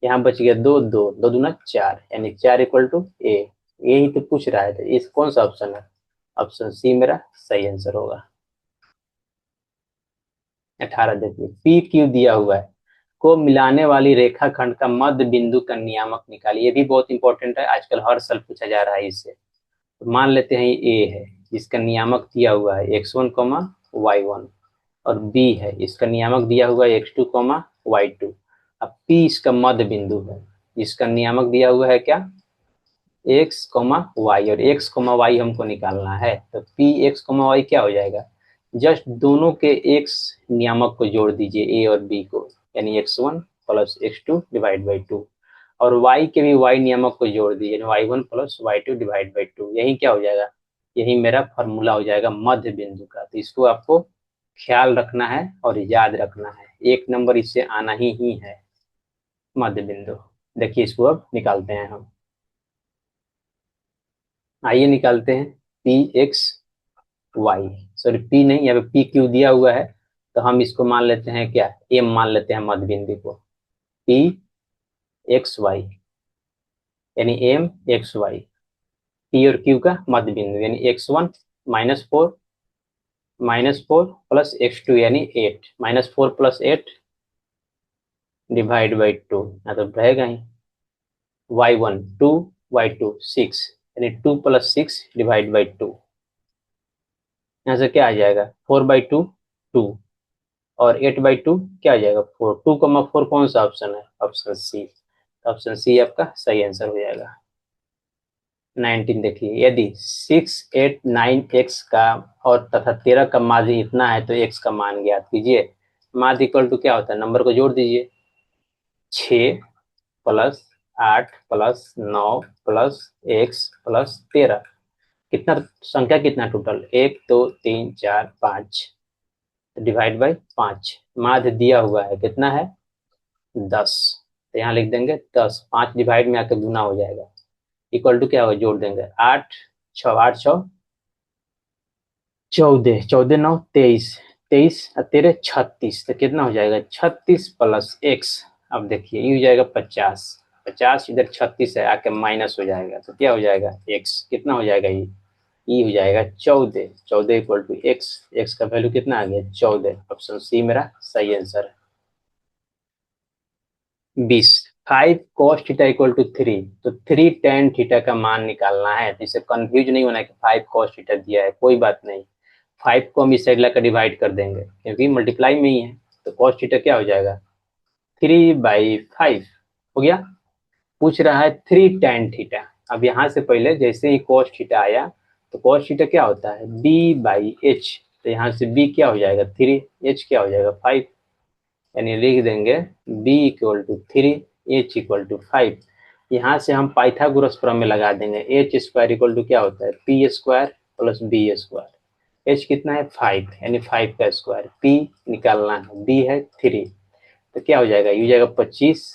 यहाँ बच गया 2, 2, 2 दूना 4, यानी 4 इक्वल टू a। यही तो पूछ रहा है, तो इस कौन सा ऑप्शन है, ऑप्शन सी मेरा सही आंसर होगा। 18 देखिए, पी क्यू दिया हुआ है, को मिलाने वाली रेखाखंड का मध्य बिंदु का नियामक निकालिए। ये भी बहुत इंपॉर्टेंट है, आजकल हर साल पूछा जा रहा है इससे। तो मान लेते हैं ये ए है, जिसका नियामक दिया हुआ है x1, y1, और बी है, इसका नियामक दिया हुआ है x2, y2। अब पी इसका मध्य बिंदु है, इसका नियामक दिया हुआ है क्या, x, y, और x, y हमको निकालना है। तो पी x, y क्या हो जाएगा, जस्ट दोनों के x नियामक को जोड़ दीजिए, ए और बी को, यानी x1 plus x2 divide by 2, और y के भी y नियामक को जोड़ दीजिए, y1 plus y2 divide by 2। यही क्या हो जाएगा, यही मेरा फॉर्मूला हो जाएगा मध्य बिंदु का। तो इसको आपको ख्याल रखना है और याद रखना है, एक नंबर इससे आना ही है, मध्य बिंदु। देखिए इसको अब निकालते हैं हम, आइए निकालते हैं। P x y, sorry P नहीं, यहाँ पे पी क्यू दिया हुआ है, तो हम इसको मान लेते हैं क्या, एम मान लेते हैं मध्य बिंदु को, पी एक्स वाई, यानी एम एक्स वाई, पी और क्यू का मध्य बिंदु, यानी x1 -4 प्लस x2 यानी 8, -4 प्लस 8 डिवाइड बाई 2, ना तो रहेगा ही, y1 2, y2 6, यानी 2 प्लस 6 डिवाइड बाई 2। यहाँ से क्या आ जाएगा, 4/2 2, और 8/2 क्या आ जाएगा, 4। 2, 4 कौन सा ऑप्शन है, ऑप्शन सी। ऑप्शन सी आपका सही आंसर हो जाएगा। 19 देखिए, यदि 6, 8, 9 एक्स का और तथा 13 का माध्य इतना है, तो एक्स का मान ज्ञात कीजिए। माध्य इक्वल टू क्या होता है, नंबर को जोड़ दीजिए, 6 plus 8 plus 9 plus x plus 13, कितना संख्या, कितना टोटल, 1 2 3 4 5, डिवाइड बाई 5। माध्य दिया हुआ है कितना है, 10, तो यहाँ लिख देंगे 10, 5 डिवाइड में आकर गुना हो जाएगा, इक्वल टू क्या होगा, जोड़ देंगे, 8 6 8 6 14, 14 9 23, 23 और 13 36, तो कितना हो जाएगा, 36 प्लस एक्स। अब देखिए ये हो जाएगा 50, 50 इधर 36 है आके माइनस हो जाएगा, तो क्या हो जाएगा, एक्स कितना हो जाएगा, ये हो जाएगा 14, 14 इक्वल टू एक्स, एक्स का वैल्यू कितना आ गया, 14। ऑप्शन सी मेरा सही आंसर है। 20, 5 cos थीटा इक्वल टू 3, तो 3 tan थीटा का मान निकालना है। तो इसे कंफ्यूज नहीं होना है कि 5 cos थीटा दिया है, कोई बात नहीं, 5 को हम इस साइड लाकर डिवाइड कर देंगे, क्योंकि मल्टीप्लाई में ही है, तो cos थीटा क्या हो जाएगा, 3/5 हो गया। पूछ रहा है 3 tan थीटा। अब यहाँ से पहले जैसे ही cos थीटा आया, तो cos थीटा क्या होता है, b/h, तो यहाँ से b क्या हो जाएगा 3, h क्या हो जाएगा 5, यानी लिख देंगे b equal to 3, h equal to 5। यहाँ से हम पाइथागोरस प्रमेय लगा देंगे। एच स्क्वायर इक्वल टू क्या होता है, P square plus B square. H कितना है 5, यानी 5 का स्क्वायर। पी निकालना है, बी है 3, तो क्या हो जाएगा, ये हो जाएगा 25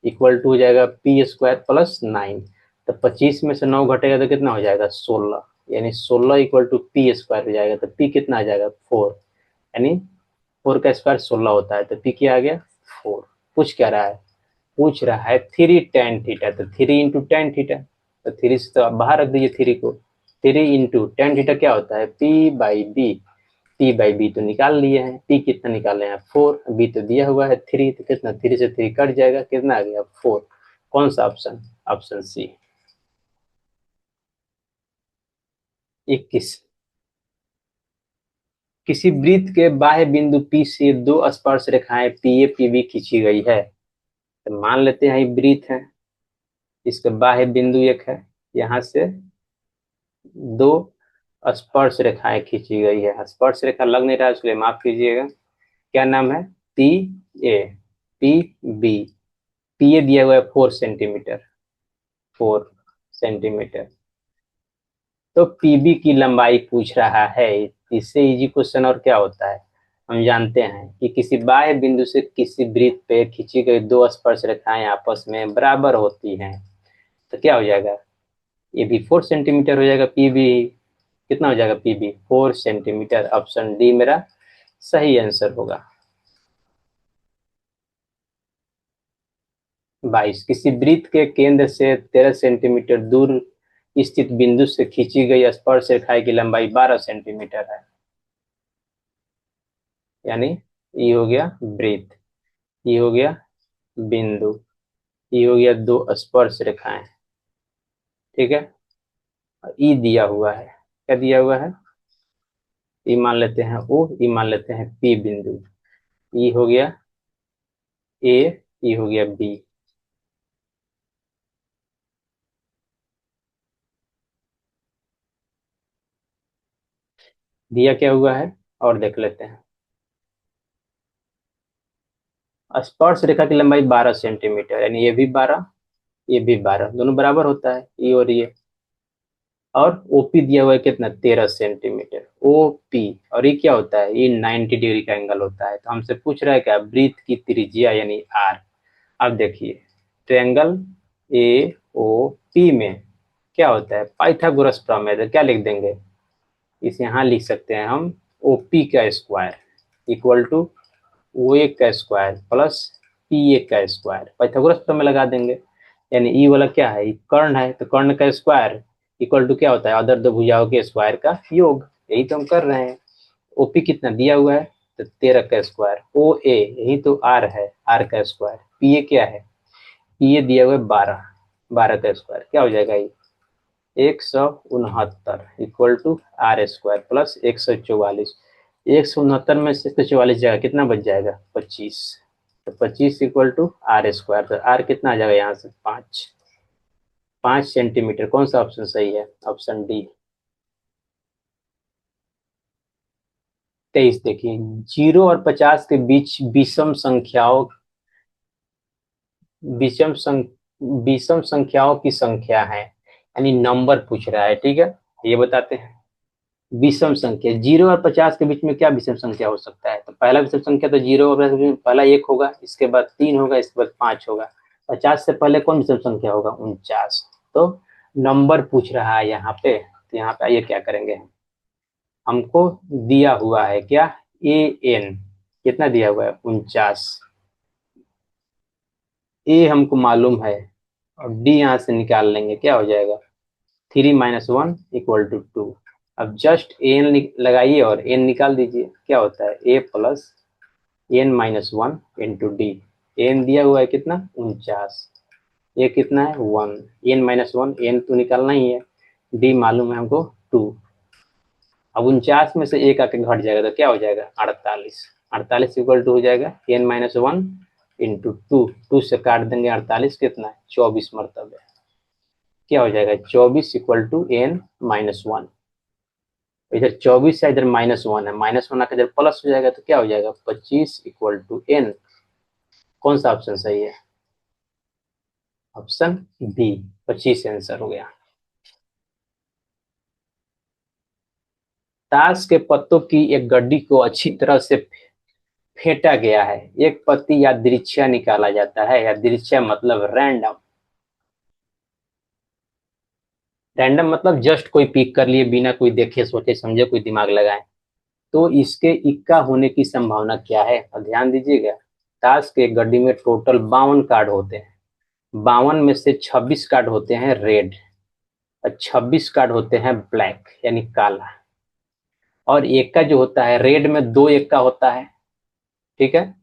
इक्वल टू हो जाएगा पी स्क्वायर प्लस 9। तो 25 में से 9 घटेगा तो कितना हो जाएगा 16, यानी 16 इक्वल टू पी स्क्वायर हो जाएगा। तो पी कितना आ जाएगा 4, यानी 4 का स्क्वायर 16 होता है। तो पी क्या आ गया 4। पूछ क्या रहा है, पूछ रहा है 3 tan थीटा। तो 3 इंटू टेन थीटा, तो 3 से तो आप बाहर रख दीजिए 3 को। 3 इंटू टेन थीटा क्या होता है, P by B. P by B तो निकाल लिए हैं, पी कितना निकाले हैं 4, बी तो दिया हुआ है 3, तो कितना 3 से 3 कट जाएगा, कितना आ गया 4। कौन सा ऑप्शन, ऑप्शन सी 21। किसी वृत्त के बाह्य बिंदु पी से दो स्पर्श रेखाएं पी ए पी बी खींची गई है। तो मान लेते हैं ये वृत्त है, इसका बाह्य बिंदु एक है, यहाँ से दो स्पर्श रेखाएं खींची गई है। स्पर्श रेखा लग नहीं रहा है, इसलिए माफ कीजिएगा। क्या नाम है, P A, P B. P A दिया हुआ है 4 सेंटीमीटर, 4 सेंटीमीटर। तो पीबी की लंबाई पूछ रहा है। इससे इजी क्वेश्चन और क्या होता है, हम जानते हैं कि किसी बाह्य बिंदु से किसी वृत्त पे खींची गई दो स्पर्श रेखाएं आपस में बराबर होती हैं। तो क्या हो जाएगा, ये भी 4 सेंटीमीटर हो जाएगा। पीबी कितना हो जाएगा, पीबी 4 सेंटीमीटर। ऑप्शन डी मेरा सही आंसर होगा। 22, किसी वृत्त के केंद्र से 13 सेंटीमीटर दूर स्थित बिंदु से खींची गई स्पर्श रेखा की लंबाई 12 सेंटीमीटर है। यानी ये हो गया वृत्त, ये हो गया बिंदु, ये हो गया दो स्पर्श रेखाएं। ठीक है, ई दिया हुआ है, क्या दिया हुआ है, ई मान लेते हैं ओ, ई मान लेते हैं पी बिंदु। ई हो गया ए, ई हो गया बी। दिया क्या हुआ है और देख लेते हैं। स्पर्श रेखा की लंबाई 12 सेंटीमीटर, यानी ये भी 12, ये भी 12, दोनों बराबर होता है, ये और ये। और ओपी दिया हुआ है कितना 13 सेंटीमीटर ओपी। और ये क्या होता है, ये 90 डिग्री का एंगल होता है। तो हमसे पूछ रहा है क्या, वृत्त की त्रिज्या यानी आर। अब देखिए ट्रायंगल ए ओ पी में क्या होता है, पाइथागोरस प्रमेय। तो क्या लिख देंगे, इसे यहाँ लिख सकते हैं हम, ओ पी का स्क्वायर इक्वल टू ओ ए का स्क्वायर प्लस पी ए का स्क्वायर। पाइथागोरस प्रमेय लगा देंगे। यानी ई वाला क्या है, कर्ण है, तो कर्ण का स्क्वायर इक्वल टू क्या होता है, अदर दो भुजाओं के स्क्वायर का योग। यही तो हम कर रहे हैं। ओपी कितना दिया हुआ है, तो 13 का स्क्वायर। ओ ए यही तो आर है, आर का स्क्वायर। पी ए क्या है, पी ए दिया हुआ है 12, 12 का स्क्वायर। क्या हो जाएगा ये 169 equal to R square plus 144। 169 में से 144 जाएगा, कितना बच जाएगा 25। तो 25 इक्वल टू आर स्क्वायर। तो आर कितना आ जाएगा यहाँ से 5, 5 सेंटीमीटर। कौन सा ऑप्शन सही है, ऑप्शन डी 23। देखिए 0 और 50 के बीच विषम विषम संख्याओं की संख्या है, यानी नंबर पूछ रहा है। ठीक है, ये बताते हैं। विषम संख्या 0 और 50 के बीच में क्या विषम संख्या हो सकता है, तो पहला विषम संख्या तो 0 और 50 के बीच में पहला 1 होगा, इसके बाद 3 होगा, इसके बाद 5 होगा। 50 से पहले कौन विषम संख्या होगा 49। तो नंबर पूछ रहा है यहाँ पे, तो यहाँ पे आइए क्या करेंगे, हमको दिया हुआ है क्या, ए एन कितना दिया हुआ है 49। ए हमको मालूम है, और डी यहाँ से निकाल लेंगे, क्या हो जाएगा 3 - 1 = 2। अब जस्ट एन लगाइए और एन निकाल दीजिए, क्या होता है A plus n - 1 into D. N दिया हुआ है कितना 49, ये कितना है 1, n - 1 एन तो निकालना ही है, डी मालूम है हमको 2। अब 49 में से एक आके घट जाएगा, तो क्या हो जाएगा 48। 48 इक्वल टू हो जाएगा n - 1 इंटू 2, 2 से काट देंगे 48 कितना है 24 मरतबे। क्या हो जाएगा 24 इक्वल टू n - 1। इधर 24 है, इधर -1 है, -1 आकर इधर प्लस हो जाएगा, तो क्या हो जाएगा 25 इक्वल टू n। कौन सा ऑप्शन सही है, ऑप्शन बी 25 आंसर हो गया। ताश के पत्तों की एक गड्डी को अच्छी तरह से फेंटा गया है, एक पत्ती यादृच्छिक निकाला जाता है। यादृच्छिक मतलब रैंडम, रैंडम मतलब जस्ट कोई पिक कर लिए बिना कोई देखे सोचे समझे कोई दिमाग लगाए। तो इसके इक्का होने की संभावना क्या है, और ध्यान दीजिएगा। ताश के गड्डी में टोटल 52 कार्ड होते हैं, 52 में से 26 कार्ड होते हैं रेड और 26 कार्ड होते हैं ब्लैक यानी काला। और एक का जो होता है रेड में 2 एक का होता है, ठीक है।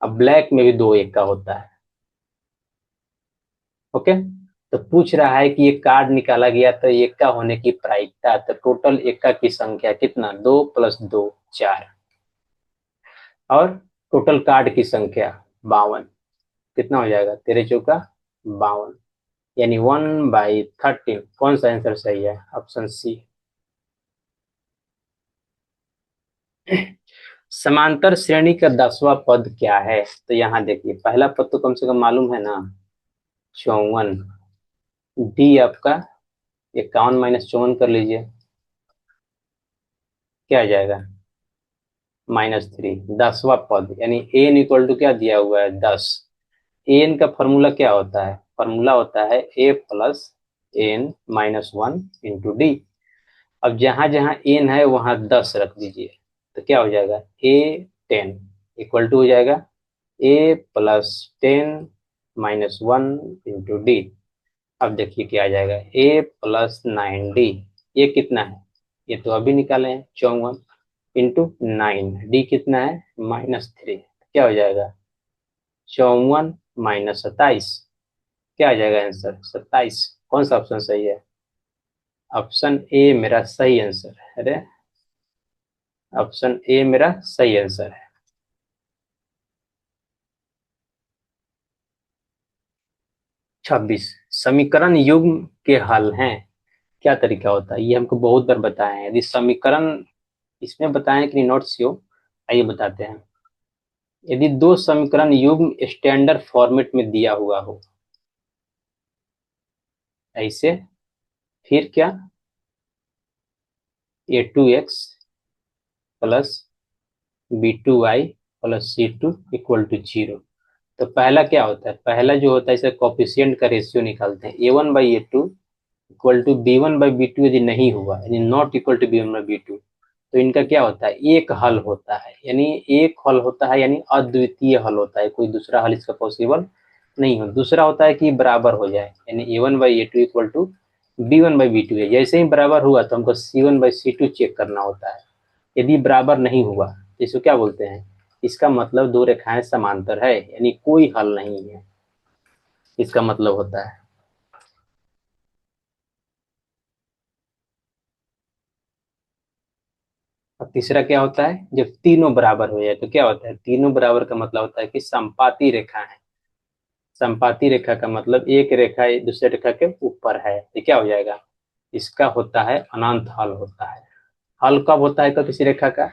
अब ब्लैक में भी 2 एक का होता है, ओके। तो पूछ रहा है कि ये कार्ड निकाला गया तो एक का होने की प्रायिकता, तो टोटल एक का की संख्या कितना, 2 + 2 4, और टोटल कार्ड की संख्या 52, कितना हो जाएगा, 13 चौका 52 यानी 1/13। कौन सा आंसर सही है, ऑप्शन सी। समांतर श्रेणी का 10वां पद क्या है, तो यहाँ देखिए पहला पद तो कम से कम मालूम है ना, 54। डी आपका 51 - 54 कर लीजिए, क्या आ जाएगा, -3। 10वां पद यानी एन इक्वल टू क्या दिया हुआ है, 10। एन का फॉर्मूला क्या होता है, फॉर्मूला होता है A + n - 1 × डी। अब जहां जहां एन है वहां 10 रख दीजिए, तो क्या हो जाएगा, A10 इक्वल टू हो जाएगा A + 10 - 1 × डी। अब देखिए क्या आ जाएगा, A + 9D। ये कितना है, ये तो अभी निकाले हैं 54 × 9, डी कितना है, -3। क्या हो जाएगा, 54 - 27, क्या आ जाएगा आंसर, 27। कौन सा ऑप्शन सही है, ऑप्शन ए मेरा सही आंसर है। अरे ऑप्शन ए मेरा सही आंसर है। 26 समीकरण युग्म के हल हैं, क्या तरीका होता है, ये हमको बहुत बार बताया है। यदि समीकरण इसमें बताएं कि नोट्स हो, आइए बताते हैं। यदि दो समीकरण युग्म स्टैंडर्ड फॉर्मेट में दिया हुआ हो, ऐसे, फिर क्या, A2x + B2y + C2 = 0। तो पहला क्या होता है, पहला जो होता है इसे कोफिशिएंट का रेशियो निकालते हैं। A1/A2 = B1/B2 यदि नहीं हुआ, यानी नॉट इक्वल टू B1/B2, तो इनका क्या होता है, एक हल होता है। यानी एक हल होता है यानी अद्वितीय हल होता है, कोई दूसरा हल इसका पॉसिबल नहीं हो। दूसरा होता है कि बराबर हो जाए, यानी A1/A2 = B1/B2 है। जैसे ही बराबर हुआ तो हमको C1/C2 चेक करना होता है। यदि बराबर नहीं हुआ तो इसको क्या बोलते हैं, इसका मतलब दो रेखाएं समांतर है, यानी कोई हल नहीं है, इसका मतलब होता है। और तीसरा क्या होता है, जब तीनों बराबर हो जाए तो क्या होता है, तीनों बराबर का मतलब होता है कि समपाती रेखा है। समपाती रेखा का मतलब एक रेखा दूसरे रेखा के ऊपर है, तो क्या हो जाएगा, इसका होता है अनंत हल होता है। हल कब होता है किसी रेखा का,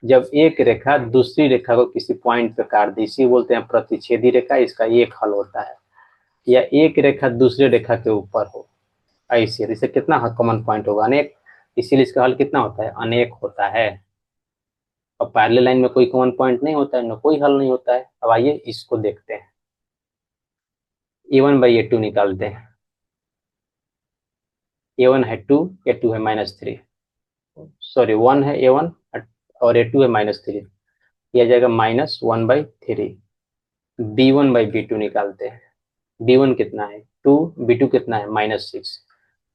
जब एक रेखा दूसरी रेखा को किसी पॉइंट पे काट दे, इसी बोलते हैं प्रतिच्छेदी रेखा, इसका एक हल होता है। या एक रेखा दूसरे रेखा के ऊपर हो, ऐसे इसे कितना कॉमन पॉइंट होगा, अनेक, इसीलिए इसका हल कितना होता है, अनेक होता है। और पैरेलल लाइन में कोई कॉमन पॉइंट नहीं होता है, ना कोई हल नहीं होता है। अब आइए इसको देखते हैं, A1/A2 निकालते हैं। A1 है 2, A2 है -3, सॉरी 1 है A1 और A2 है -3, यह आ जाएगा -1/3। B1/B2 निकालते हैं। B1 कितना है 2, B2 कितना है -6,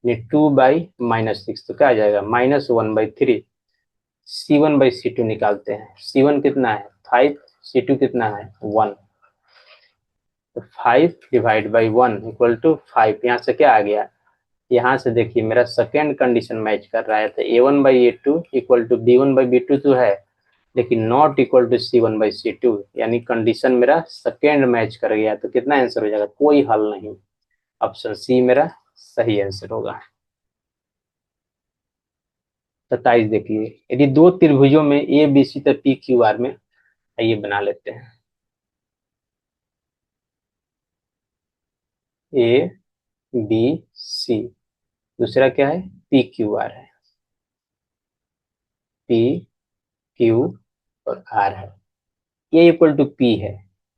यानी 2/-6, तो क्या आ जाएगा, -1/3। C1/C2 निकालते हैं। C1 कितना है 5, C2 कितना है 1, तो 5/1 = 5। यहाँ से क्या आ गया, यहाँ से देखिए मेरा सेकेंड कंडीशन मैच कर रहा है, तो A1/A2 = B1/B2 तो है, लेकिन नॉट इक्वल टू C1/C2, यानी कंडीशन मेरा सेकेंड मैच कर गया। तो कितना आंसर हो जाएगा, कोई हल नहीं, ऑप्शन सी मेरा सही आंसर होगा। 27 देखिए, यदि दो त्रिभुजों में ए बी सी तथा पी क्यू आर में, आइए बना लेते हैं। ए बी सी, दूसरा क्या है, पी क्यू आर है, पी क्यू और आर है। ए इक्वल टू पी है,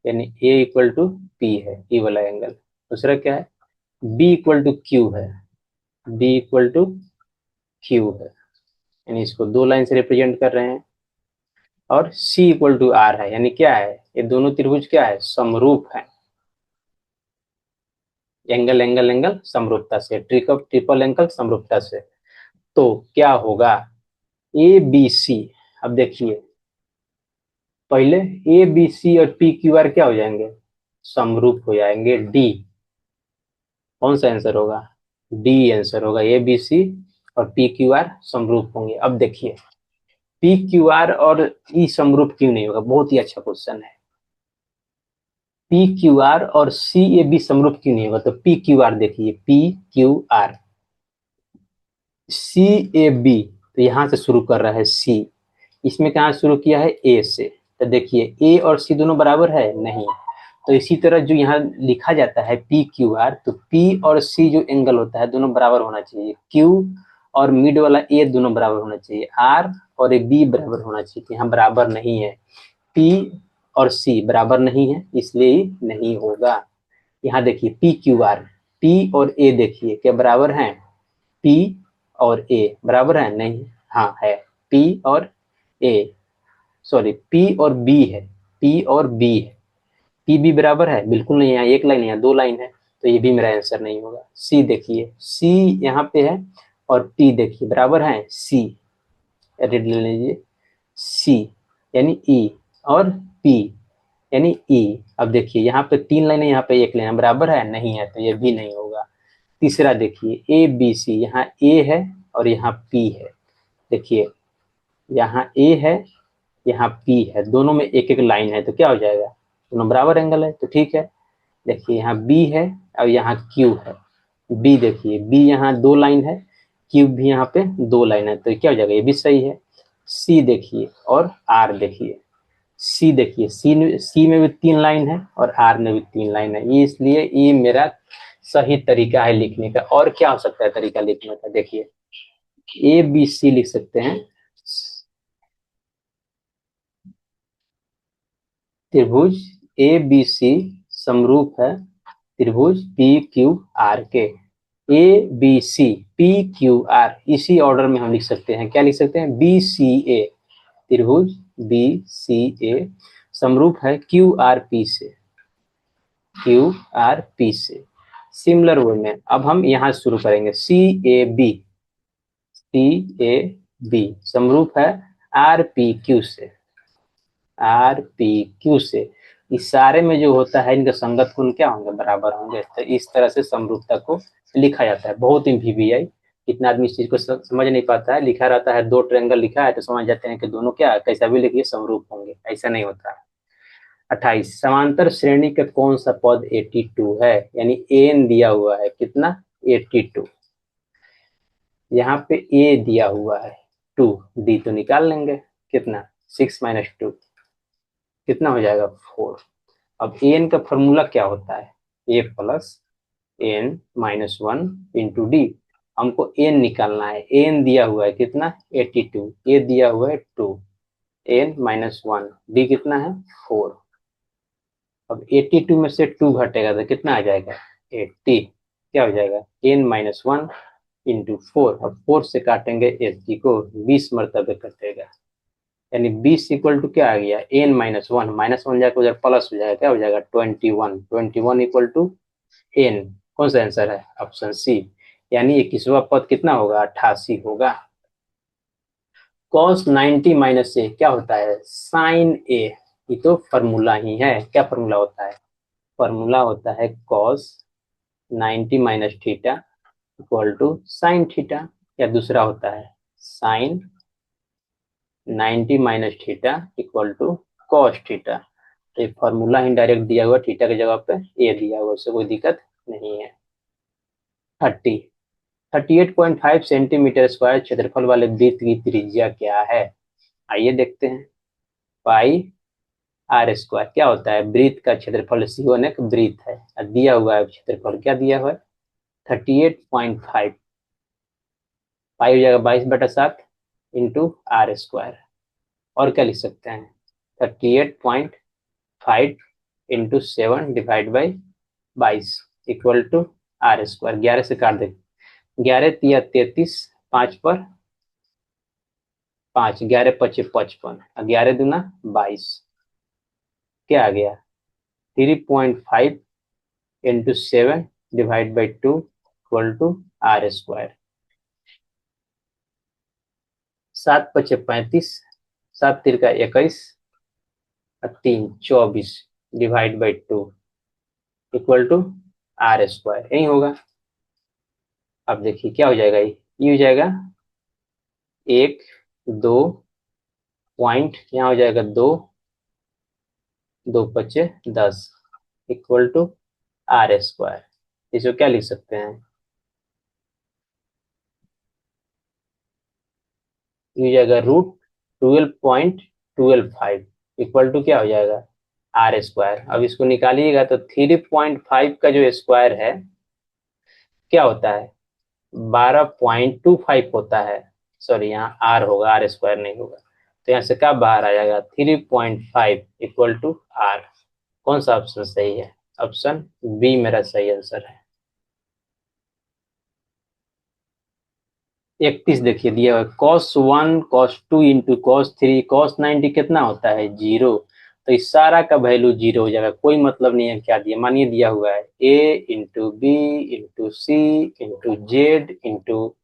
यानी ए इक्वल टू पी है, ई वाला एंगल। दूसरा क्या है, बी इक्वल टू क्यू है, बी इक्वल टू क्यू है, यानी इसको दो लाइन से रिप्रेजेंट कर रहे हैं। और सी इक्वल टू आर है, यानी क्या है, ये दोनों त्रिभुज क्या है, समरूप है। एंगल एंगल एंगल समरूपता से, ट्रिपल एंगल समरूपता से। तो क्या होगा, ए बी सी, अब देखिए पहले ए बी सी और पी क्यू आर क्या हो जाएंगे, समरूप हो जाएंगे। डी, कौन सा आंसर होगा, डी आंसर होगा। ए बी सी और पी क्यू आर समरूप होंगे। अब देखिए पी क्यू आर और ई समरूप क्यों नहीं होगा, बहुत ही अच्छा क्वेश्चन है। पी क्यू आर और सी ए बी समरूप क्यों नहीं होगा, तो पी क्यू आर देखिए, P Q R, C A B, तो यहां से शुरू कर रहा है सी, इसमें कहां शुरू किया है, ए से। तो देखिए ए और सी दोनों बराबर है नहीं, तो इसी तरह जो यहाँ लिखा जाता है पी क्यू आर, तो पी और सी जो एंगल होता है दोनों बराबर होना चाहिए, क्यू और मिड वाला ए दोनों बराबर होना चाहिए, आर और ए बी बराबर होना चाहिए। तो यहाँ बराबर नहीं है, पी और सी बराबर नहीं है, इसलिए नहीं होगा। यहाँ देखिए पी क्यू आर, पी और ए देखिए क्या बराबर हैं, पी और ए बराबर है नहीं, हाँ है, पी और ए, सॉरी पी और बी है, पी और बी है, पी बी बराबर है, बिल्कुल नहीं है, एक लाइन है, दो लाइन है, तो ये भी मेरा आंसर नहीं होगा। सी देखिए, सी यहाँ पे है और पी देखिए बराबर है, सी रेड ले लीजिए, सी यानी ई और पी यानी ई। अब देखिए यहाँ पे तीन लाइन है, यहाँ पे एक लाइन बराबर है नहीं है, तो ये भी नहीं होगा। तीसरा देखिए ए बी सी, यहाँ ए है और यहाँ पी है, देखिए यहाँ ए है यहाँ पी है, दोनों में एक एक लाइन है, तो क्या हो जाएगा, दोनों बराबर एंगल है, तो ठीक है। देखिए यहाँ बी है और यहाँ क्यू है, बी देखिए, बी यहाँ दो लाइन है, क्यू भी यहाँ पे दो लाइन है, तो क्या हो जाएगा, ये भी सही है। सी देखिए और आर देखिए, सी देखिए, सी में भी तीन लाइन है और आर में भी तीन लाइन है, ये इसलिए ये मेरा सही तरीका है लिखने का। और क्या हो सकता है तरीका लिखने का, देखिए ए बी सी लिख सकते हैं, त्रिभुज ए बी सी समरूप है त्रिभुज पी क्यू आर के। A B C P Q R, इसी ऑर्डर में हम लिख सकते हैं, क्या लिख सकते हैं, बी सी ए, त्रिभुज बी सी ए समरूप है क्यू आर पी से, क्यू आर पी से। सिमिलर वे में अब हम यहाँ शुरू करेंगे, सी A B, C A B समरूप है आर पी क्यू से, आर पी क्यू से। इस सारे में जो होता है इनके संगत कोण क्या होंगे, बराबर होंगे। तो इस तरह से समरूपता को लिखा जाता है। बहुत ही वीवीआई, इतना आदमी इस चीज को समझ नहीं पाता है, लिखा रहता है दो ट्रायंगल लिखा है तो समझ जाते हैं कि दोनों क्या कैसा भी लिखिए समरूप होंगे, ऐसा नहीं होता है। 28, समांतर श्रेणी का कौन सा पद 82 है, यानी एन दिया हुआ है कितना, 82, यहाँ पे ए दिया हुआ है 2, डी तो निकाल लेंगे, कितना 6 माइनस 2 कितना हो जाएगा 4। अब एन का फॉर्मूला क्या होता है, A plus N minus one into D. हमको एन निकालना है, एन दिया हुआ है कितना 82, ए दिया हुआ है 2, एन माइनस वन, डी कितना है 4। अब 82 में से 2 घटेगा तो कितना आ जाएगा 80, क्या हो जाएगा एन माइनस वन इंटू 4। अब 4 से काटेंगे 80 को, 20 मरतबे कटेगा, यानी 20 इक्वल टू क्या आ गया, एन माइनस वन जाकर उधर प्लस हो जाएगा, क्या हो जाएगा 21, 21 इक्वल टू एन। कौन सा आंसर है, ऑप्शन सी, यानी 21वां पद कितना होगा 88 होगा। cos 90 माइनस ए क्या होता है, साइन ए, ये तो फॉर्मूला ही है, क्या फॉर्मूला होता है, फॉर्मूला होता है cos 90 minus theta equal to sine theta, या दूसरा होता है sine 90 minus theta equal to cos theta. तो ये फॉर्मूला ही डायरेक्ट दिया हुआ, थीटा की जगह पे ए दिया हुआ, उससे कोई दिक्कत नहीं है। 30, 38.5 सेंटीमीटर स्क्वायर क्षेत्रफल वाले वृत्त की त्रिज्या क्या है, आइए देखते हैं। पाई आर स्क्वायर क्या होता है, ब्रीथ का क्षेत्रफल C1 एक ब्रीथ है, दिया हुआ है क्षेत्रफल क्या दिया हुआ है 38.5, पाई हो जाएगा 22/7 इंटू आर स्क्वायर। और क्या लिख सकते हैं 38.5 into 7 divide by 22 equal to R square. 11 से काट दे, 11 तिया 33, 5 पर 5, 11 पचे 55, 11 दूना 22, क्या आ गया 3.5 into 7 divide by 2 equal to R square. 7 पचे 35, 7 तिरका 21 और 3 24 divide by 2 equal to R square, यही होगा। अब देखिए क्या हो जाएगा, ये हो जाएगा 1 2 पॉइंट, यहाँ हो जाएगा 2 2 पचे 10 इक्वल टू आर स्क्वायर। इसको क्या लिख सकते हैं, ये हो जाएगा √12.125 इक्वल टू क्या हो जाएगा आर स्क्वायर। अब इसको निकालिएगा तो 3.5 का जो स्क्वायर है क्या होता है 12.25 होता है, सॉरी यहाँ आर होगा, आर स्क्वायर नहीं होगा, तो यहाँ से क्या बाहर आ जाएगा 3.5 इक्वल टू आर। कौन सा ऑप्शन सही है, ऑप्शन बी मेरा सही आंसर है। 31 देखिए दिया हुआ है cos 1 cos 2 into cos 3 cos 90 कितना होता है 0, तो इस सारा का वैल्यू 0 हो जाएगा, कोई मतलब नहीं है क्या दिया, मानिए दिया हुआ है a into B into C into Z into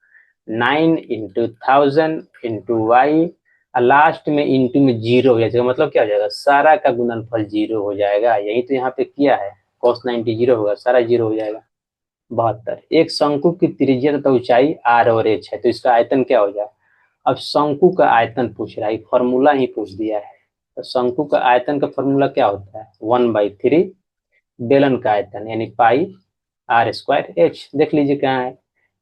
9 into 1000 into Y, last में इंटू में 0 हो जाएगा, मतलब क्या हो जाएगा सारा का गुणनफल 0 हो जाएगा, यही तो यहाँ पे किया है cos 90 0 होगा, सारा 0 हो जाएगा। 72, एक शंकु की त्रिज्या तथा ऊंचाई r और h है, तो इसका आयतन क्या हो जाए। अब शंकु का आयतन पूछ रहा है, फॉर्मूला ही पूछ दिया है, तो शंकु का आयतन का फॉर्मूला क्या होता है 1/3 बेलन का आयतन यानी पाई आर स्क्वायर एच, देख लीजिए कहाँ है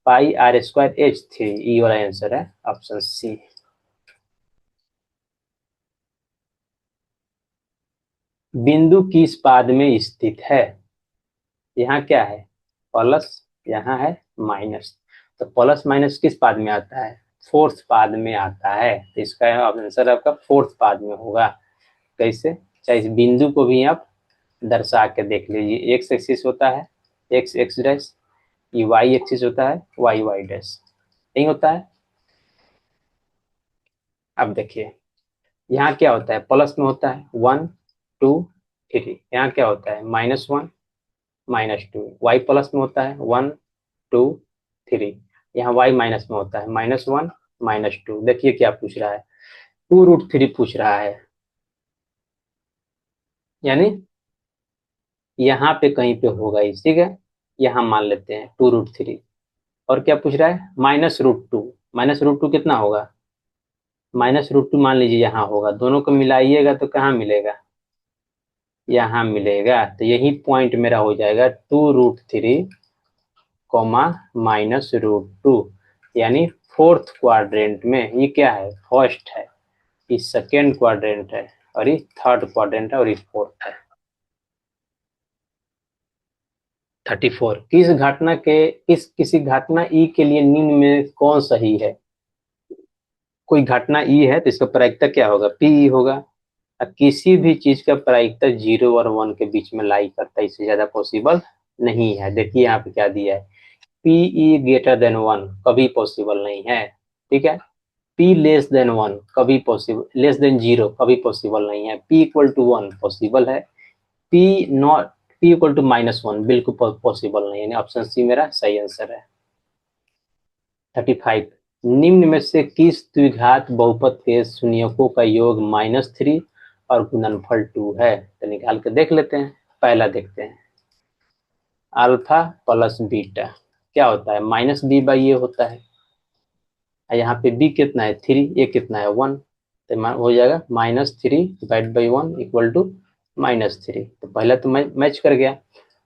पाई आर स्क्वायर एच 3, ई वाला आंसर है ऑप्शन सी। बिंदु किस पाद में स्थित है, यहाँ क्या है प्लस, यहाँ है माइनस, तो प्लस माइनस किस पाद में आता है फोर्थ पाद में आता है, तो इसका आंसर आपका फोर्थ पाद में होगा। कैसे, चाहे इस बिंदु को भी आप दर्शा के देख लीजिए, एक्स एक्सिस होता है एक्स एक्स डैश, ये वाई एक्सिस होता है वाई वाई डैश, यही होता है। अब देखिए यहाँ क्या होता है प्लस में होता है 1 2 3, यहाँ क्या होता है -1 -2, वाई प्लस में होता है 1 2 3, यहाँ वाई माइनस में होता है -1 -2। देखिए क्या पूछ रहा है 2√3 पूछ रहा है, यानी यहाँ पे कहीं पे होगा इस, ठीक है, यहाँ मान लेते हैं 2√3। और क्या पूछ रहा है -√2, -√2 कितना होगा -√2 मान लीजिए यहाँ होगा, दोनों को मिलाइएगा तो कहाँ मिलेगा यहाँ मिलेगा, तो यही पॉइंट मेरा हो जाएगा 2√3 कोमा -√2, यानी फोर्थ क्वाड्रेंट में, ये क्या है फर्स्ट है, ये सेकेंड क्वाड्रेंट है और ये थर्ड क्वाड्रेंट है और ये फोर्थ है। 34, किसी घटना ई के लिए निम्न में कौन सही है, कोई घटना ई है तो इसका प्रायिकता क्या होगा पी होगा, और किसी भी चीज का प्रायिकता 0 और 1 के बीच में लाई करता है, इससे ज्यादा पॉसिबल नहीं है। देखिए यहाँ पे क्या दिया है पी ग्रेटर देन 1 कभी पॉसिबल नहीं है, ठीक है, पी लेस देन 1 कभी पॉसिबल, लेस देन 0 कभी पॉसिबल नहीं है, पी इक्वल टू 1 पॉसिबल है, P not P equal to -1 बिल्कुल पॉसिबल नहीं है, ऑप्शन सी मेरा सही आंसर है। 35, निम्न में से किस द्विघात बहुपद के शून्यकों का योग -3 और गुणनफल 2 है, तो निकाल के देख लेते हैं। पहला देखते हैं अल्फा प्लस बीटा क्या होता है -b/a होता है, यहाँ पे b कितना है 3, a कितना है 1, तो हो जाएगा -3/1 इक्वल टू -3, तो पहला तो मैच कर गया।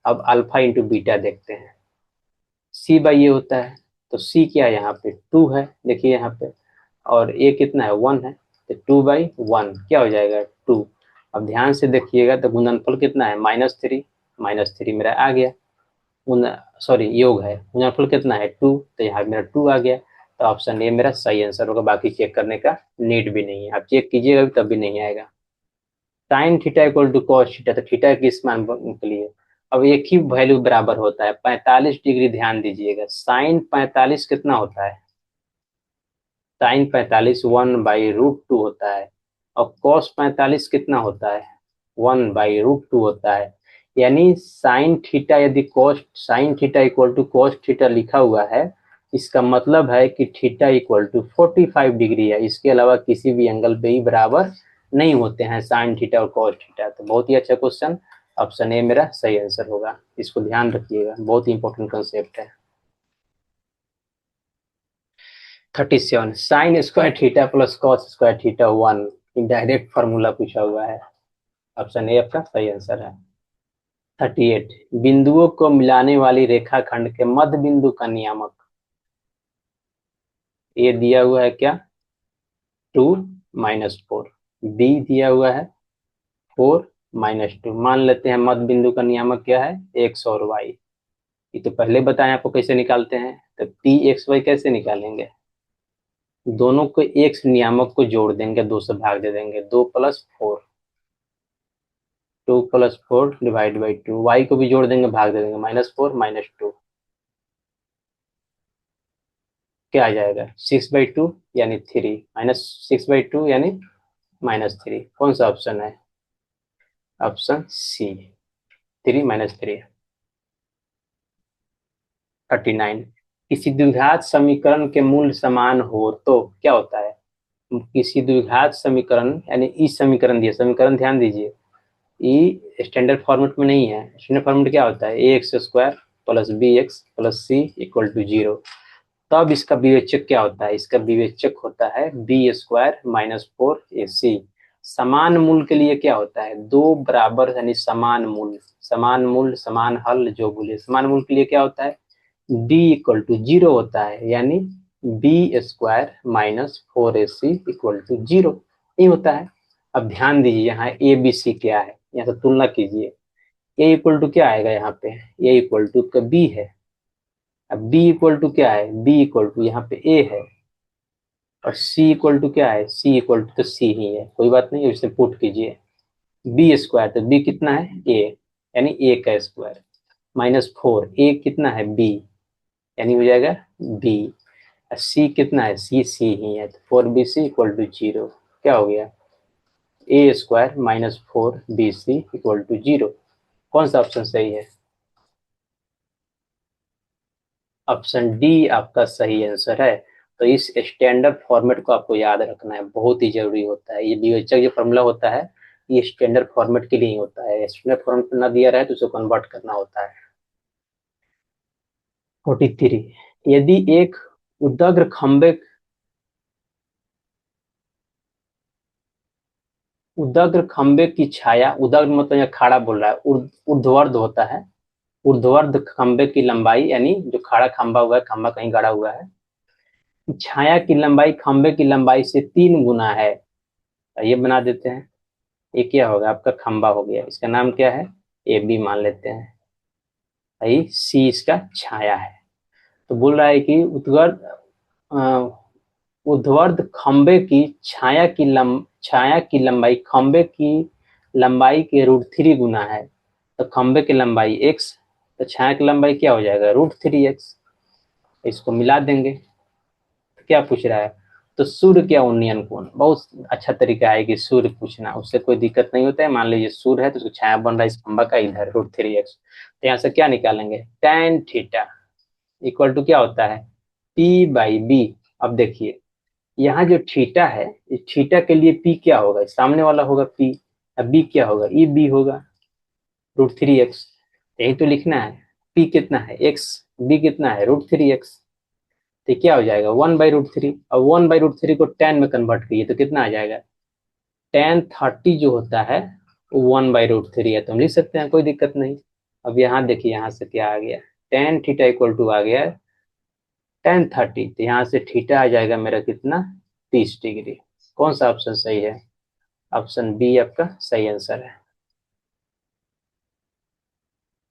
अब अल्फा इंटू बीटा देखते हैं, c/a होता है, तो c क्या है यहाँ पे 2 है, देखिए यहाँ पे, और a कितना है 1 है, तो 2/1 क्या हो जाएगा 2, अब ध्यान से देखिएगा तो गुणनफल कितना है, -3, -3 मेरा आ गया। सॉरी योग है, गुणनफल कितना है 2, तो यहाँ मेरा 2 आ गया। तो ऑप्शन ए मेरा सही आंसर होगा, बाकी चेक करने का नीड भी नहीं है, आप चेक कीजिएगा तब भी नहीं आएगा। Sine theta equal to cos theta, तो थीटा किस मान के लिए, अब एक ही वैल्यू बराबर होता है 45 डिग्री। ध्यान दीजिएगा साइन 45 कितना होता है, साइन 45 1/√2 होता है, और कॉस 45 कितना होता है 1/√2 होता है। यानी साइन थीटा यदि cos sine theta equal to cos theta लिखा हुआ है, इसका मतलब है कि थीटा इक्वल टू 45 डिग्री है, इसके अलावा किसी भी एंगल पे ही बराबर नहीं होते हैं साइन थीटा और कॉस थीटा। तो बहुत ही अच्छा क्वेश्चन, ऑप्शन ए मेरा सही आंसर होगा, इसको ध्यान रखिएगा, बहुत ही इंपॉर्टेंट कंसेप्ट है। 37 sine square theta plus cos square theta 1, direct formula पूछा हुआ है, ऑप्शन ए आपका सही आंसर है। 38 बिंदुओं को मिलाने वाली रेखाखंड के मध्य बिंदु का नियामक, ए दिया हुआ है क्या 2 -4, बी दिया हुआ है 4 -2। मान लेते हैं मध्य बिंदु का नियामक क्या है एक्स और वाई, ये तो पहले बताएं आपको कैसे निकालते हैं। तो पी एक्स वाई कैसे निकालेंगे, दोनों को एक्स नियामक को जोड़ देंगे, 2 से भाग दे देंगे, 2 + 4, 2 + 4 / 2, वाई को भी जोड़ देंगे, भाग दे देंगे, -4 -2, क्या आ जाएगा 6/2 यानी 3, -6/2 यानी -3। कौन सा ऑप्शन है, ऑप्शन सी 3 -3। 39 किसी द्विघात समीकरण के मूल समान हो तो क्या होता है, किसी द्विघात समीकरण यानी इस समीकरण दिए, समीकरण ध्यान दीजिए, ई स्टैंडर्ड फॉर्मेट में नहीं है, स्टैंडर्ड फॉर्मेट क्या होता है ax² + bx + c = 0। तब इसका विवेचक क्या होता है, इसका विवेचक होता है b² - 4ac। समान मूल के लिए क्या होता है, दो बराबर यानी समान मूल, समान मूल समान हल जो बोले, समान मूल के लिए क्या होता है d = 0 होता है, यानी b² - 4ac = 0 नहीं होता है। अब ध्यान दीजिए यहाँ ए बी सी क्या है, यहाँ से तुलना कीजिए, ए इक्वल टू क्या आएगा यहाँ पे, ए इक्वल टू का बी है, अब बी इक्वल टू क्या है, बी इक्वल टू यहाँ पे ए है, और सी इक्वल टू क्या है, सी इक्वल टू तो सी ही है, कोई बात नहीं, इसे पुट कीजिए, b², तो b कितना है a, यानी a का स्क्वायर, -4 a कितना है b, यानी हो जाएगा b, c कितना है c ही है, तो 4bc = 0, क्या हो गया a² - 4bc = 0। कौन सा ऑप्शन सही है, ऑप्शन डी आपका सही आंसर है। तो इस स्टैंडर्ड फॉर्मेट को आपको याद रखना है, बहुत ही जरूरी होता है, ये विवेचक जो फॉर्मूला होता है ये स्टैंडर्ड फॉर्मेट के लिए ही होता है, स्टैंडर्ड फॉर्मेट ना दिया रहे तो उसको कन्वर्ट करना होता है। 43 यदि एक उदग्र खंबे उदग्र खंबे की छाया, उदग्र मतलब यहाँ खड़ा बोल रहा है, ऊर्ध्वाधर होता है, ऊर्ध्वाधर खंबे की लंबाई, यानी जो खड़ा खंबा हुआ है, खंबा कहीं गड़ा हुआ है, छाया की लंबाई खंबे की लंबाई से 3 गुना है, ये बना देते हैं, ये क्या होगा आपका खंबा हो गया, इसका नाम क्या है ए बी मान लेते हैं, भाई सी इसका छाया है। तो बोल रहा है कि ऊर्ध्वाधर खंबे की छाया की लंबाई खंबे की लंबाई के √3 गुना है, तो खंबे की लंबाई x, तो छाया की लंबाई क्या हो जाएगा √3x, इसको मिला देंगे। तो क्या पूछ रहा है, तो सूर्य क्या उन्नयन कोण, बहुत अच्छा तरीका है कि सूर्य पूछना, उससे कोई दिक्कत नहीं होता है। मान लीजिए सूर्य है तो उसको छाया बन रहा है इस खंबा का इधर √3x, तो यहाँ से क्या निकालेंगे tan थीटा इक्वल टू क्या होता है p/b। अब देखिए यहाँ जो थीटा है, इस थीटा के लिए p क्या होगा, सामने वाला होगा p, अब b क्या होगा e b होगा √3x, यही तो लिखना है, p कितना है x, b कितना है √3x, तो क्या हो जाएगा 1/√3, और 1/√3 को tan में कन्वर्ट करिए तो कितना आ जाएगा tan 30 जो होता है वो 1/√3 है, तो हम लिख सकते हैं, कोई दिक्कत नहीं। अब यहाँ देखिए यहाँ से क्या आ गया tan थीटा इक्वल टू आ गया tan 30, तो यहाँ से थीटा आ जाएगा मेरा कितना 30 डिग्री। कौन सा ऑप्शन सही है, ऑप्शन बी आपका सही आंसर है।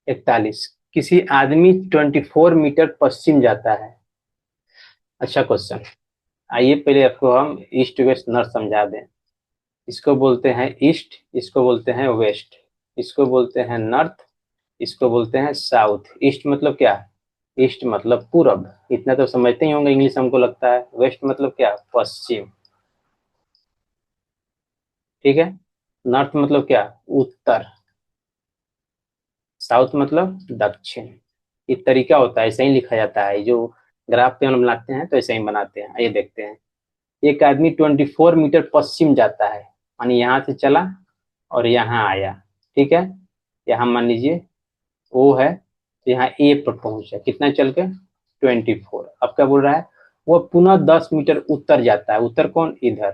41, किसी आदमी 24 मीटर पश्चिम जाता है। अच्छा क्वेश्चन। आइए पहले आपको हम ईस्ट वेस्ट नॉर्थ समझा दें। इसको बोलते हैं ईस्ट, इसको बोलते हैं वेस्ट, इसको बोलते हैं नॉर्थ, इसको बोलते हैं साउथ। ईस्ट मतलब क्या? ईस्ट मतलब पूरब, इतना तो समझते ही होंगे, इंग्लिश हमको लगता है। वेस्ट मतलब क्या? पश्चिम, ठीक है। नॉर्थ मतलब क्या? उत्तर। साउथ मतलब दक्षिण। ये तरीका होता है, ऐसे ही लिखा जाता है। जो ग्राफ पे हम बनाते हैं तो ऐसे ही बनाते हैं। ये देखते हैं, एक आदमी 24 मीटर पश्चिम जाता है, यानी यहाँ से चला और यहाँ आया, ठीक है। यहाँ मान लीजिए ओ है, तो यहाँ ए पर पहुंचा, कितना चल के? 24। अब क्या बोल रहा है? वो पुनः 10 मीटर उत्तर जाता है। उत्तर कौन? इधर।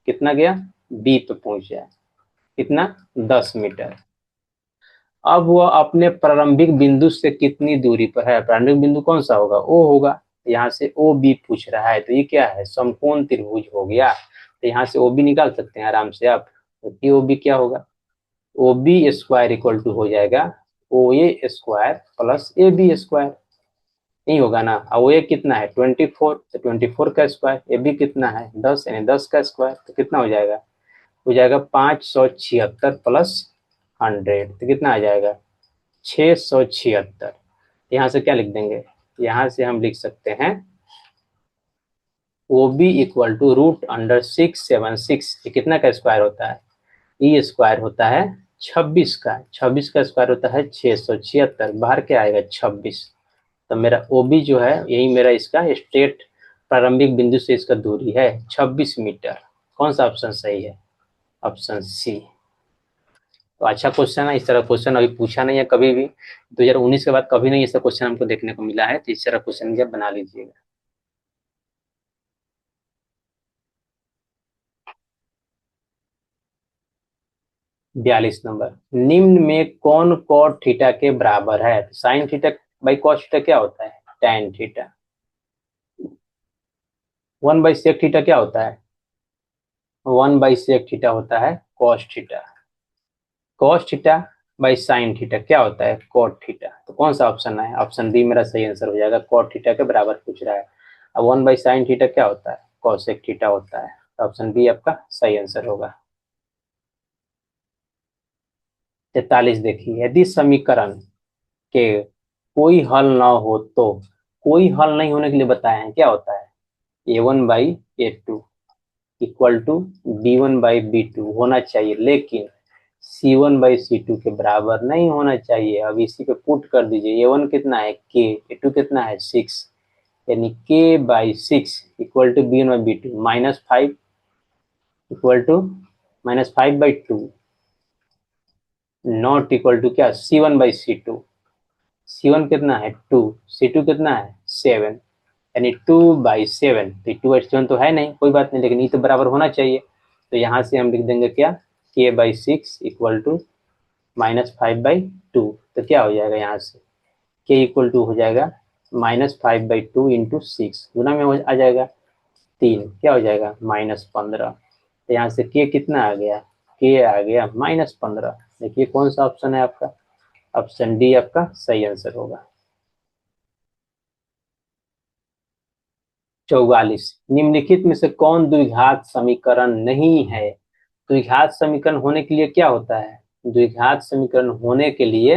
कितना गया? बी पे पहुंचा, कितना? 10 मीटर। अब वह अपने प्रारंभिक बिंदु से कितनी दूरी पर है? प्रारंभिक बिंदु कौन सा होगा? ओ होगा। यहाँ से ओ बी पूछ रहा है, तो ये क्या है? समकोण त्रिभुज हो गया। तो यहाँ से ओ बी निकाल सकते हैं आराम से आप। तो ओ बी क्या होगा? O B square equal to हो जाएगा O A square plus A B square. नहीं होगा ना? और वो ए कितना है? 24, तो 24 का स्क्वायर। ए बी कितना है? 10, यानी 10 का स्क्वायर। तो कितना हो जाएगा? हो जाएगा 576 प्लस 100, तो कितना आ जाएगा? 676। यहाँ से क्या लिख देंगे? यहाँ से हम लिख सकते हैं ओ बी इक्वल टू √676। ये कितना का स्क्वायर होता है? ई स्क्वायर होता है 26 का। 26 का स्क्वायर होता है 676। बाहर क्या आएगा? 26। तो मेरा ओ बी जो है, यही मेरा इसका स्ट्रेट प्रारंभिक बिंदु से इसका दूरी है 26 मीटर। कौन सा ऑप्शन सही है? Option C. तो अच्छा क्वेश्चन है। इस तरह क्वेश्चन अभी पूछा नहीं है कभी भी, 2019 के बाद कभी नहीं ऐसा क्वेश्चन हमको देखने को मिला है। तो इस तरह क्वेश्चन जब बना लीजिएगा। 42 नंबर, निम्न में कौन कॉट थीटा के बराबर है? Sine theta by cos theta क्या होता है? Tan theta. 1/sec थीटा क्या होता है? 1/sec थीटा होता है cos theta. Cos theta by sine theta क्या होता है? Cot theta. तो कौन सा ऑप्शन है? ऑप्शन डी मेरा सही आंसर हो जाएगा। कॉट थीटा के बराबर पूछ रहा है। अब 1/sin थीटा क्या होता है? कॉसेक थीटा होता है। ऑप्शन बी आपका सही आंसर होगा। 43 देखिए, यदि समीकरण के कोई हल ना हो तो? कोई हल नहीं होने के लिए बताए हैं, क्या होता है? A1/A2 इक्वल टू B1/B2 होना चाहिए, लेकिन C1/C2 के बराबर नहीं होना चाहिए। अब इसी पे पुट कर दीजिए। A1 कितना है? K। A2 कितना है? 6, यानी K/6 equal to B1/B2 -5 equal to -5/2 not equal to क्या? C1/C2। C1 कितना है? 2, C2 कितना है? 7, यानी 2/7। तो 2/7 तो है नहीं, कोई बात नहीं, लेकिन ये तो बराबर होना चाहिए। तो यहाँ से हम लिख देंगे क्या? K/6 equal to -5/2। तो क्या हो जाएगा? यहाँ से K इक्वल टू हो जाएगा -5/2 इंटू 6, गुना में आ जाएगा 3, क्या हो जाएगा? -15। तो यहाँ से K कितना आ गया? K आ गया -15। देखिए कौन सा ऑप्शन है आपका? ऑप्शन डी आपका सही आंसर होगा। 44, निम्नलिखित में से कौन द्विघात समीकरण नहीं है? द्विघात समीकरण होने के लिए क्या होता है? द्विघात समीकरण होने के लिए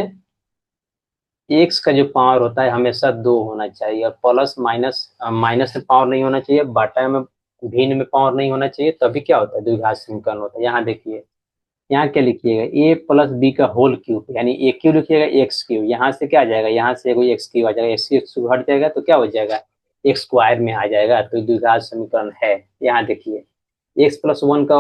एक्स का जो पावर होता है हमेशा 2 होना चाहिए, और प्लस माइनस माइनस में पावर नहीं होना चाहिए, बाटा में भिन्न में पावर नहीं होना चाहिए, तभी क्या होता है? द्विघात समीकरण होता है। यहाँ देखिए, यहाँ क्या लिखिएगा? ए प्लस बी का होल क्यूब, यानी ए क्यू लिखिएगा, एक्स क्यू। यहाँ से क्या आ जाएगा? यहाँ से कोई एक्स क्यू आ जाएगा, एक्स क्यू हट जाएगा तो क्या हो जाएगा? एक्स स्क्वायर में आ जाएगा। तो द्विघात समीकरण है। यहाँ देखिए, x+1 का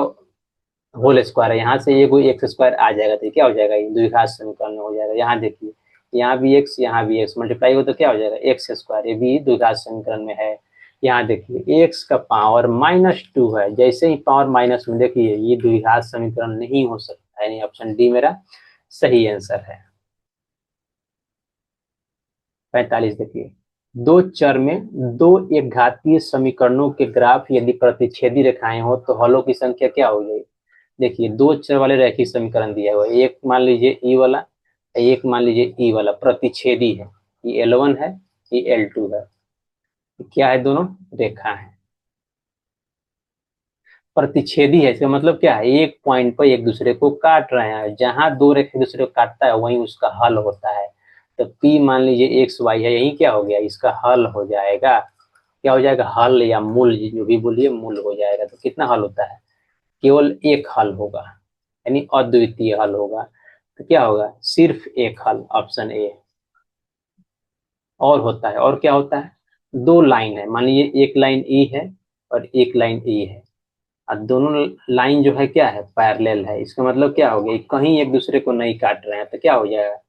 होल स्क्वायर है, यहाँ से ये कोई एक्स स्क्वायर आ जाएगा, तो क्या हो जाएगा? ये द्विघात समीकरण में हो जाएगा। यहाँ देखिए, यहाँ भी एक्स, यहाँ भी एक्स, मल्टीप्लाई हो तो क्या हो जाएगा? X square. ये भी द्विघात समीकरण में है। यहाँ देखिए, एक्स का पावर -2 है, जैसे ही पावर माइनस में, देखिए ये द्विघात समीकरण नहीं हो सकता है। यानी ऑप्शन डी मेरा सही आंसर है। 45 देखिए, दो चर में दो एक घातीय समीकरणों के ग्राफ यदि प्रतिच्छेदी रेखाएं हो तो हलों की संख्या क्या हो जाएगी? देखिए दो चर वाले रैखिक समीकरण दिया हुआ है, एक मान लीजिए ई वाला, एक मान लीजिए ई वाला प्रतिच्छेदी है, ये L1 है, ये L2 है, क्या है, दोनों रेखा है, प्रतिच्छेदी है। इसका मतलब क्या है, एक पॉइंट पर एक दूसरे को काट रहे हैं, जहां दो रेखा दूसरे को काटता है वहीं उसका हल होता है। तो P मान लीजिए एक्स वाई है, यही क्या हो गया, इसका हल हो जाएगा, क्या हो जाएगा, हल या मूल, जो भी बोलिए मूल हो जाएगा। तो कितना हल होता है, केवल एक हल होगा, यानी अद्वितीय हल होगा। तो क्या होगा, सिर्फ एक हल, ऑप्शन ए। और होता है, और क्या होता है, दो लाइन है, मान लीजिए एक लाइन ई है और एक लाइन ई है, और दोनों लाइन जो है क्या है, पैरेलल है। इसका मतलब क्या हो गया, कहीं एक दूसरे को नहीं काट रहे हैं, तो क्या हो जाएगा,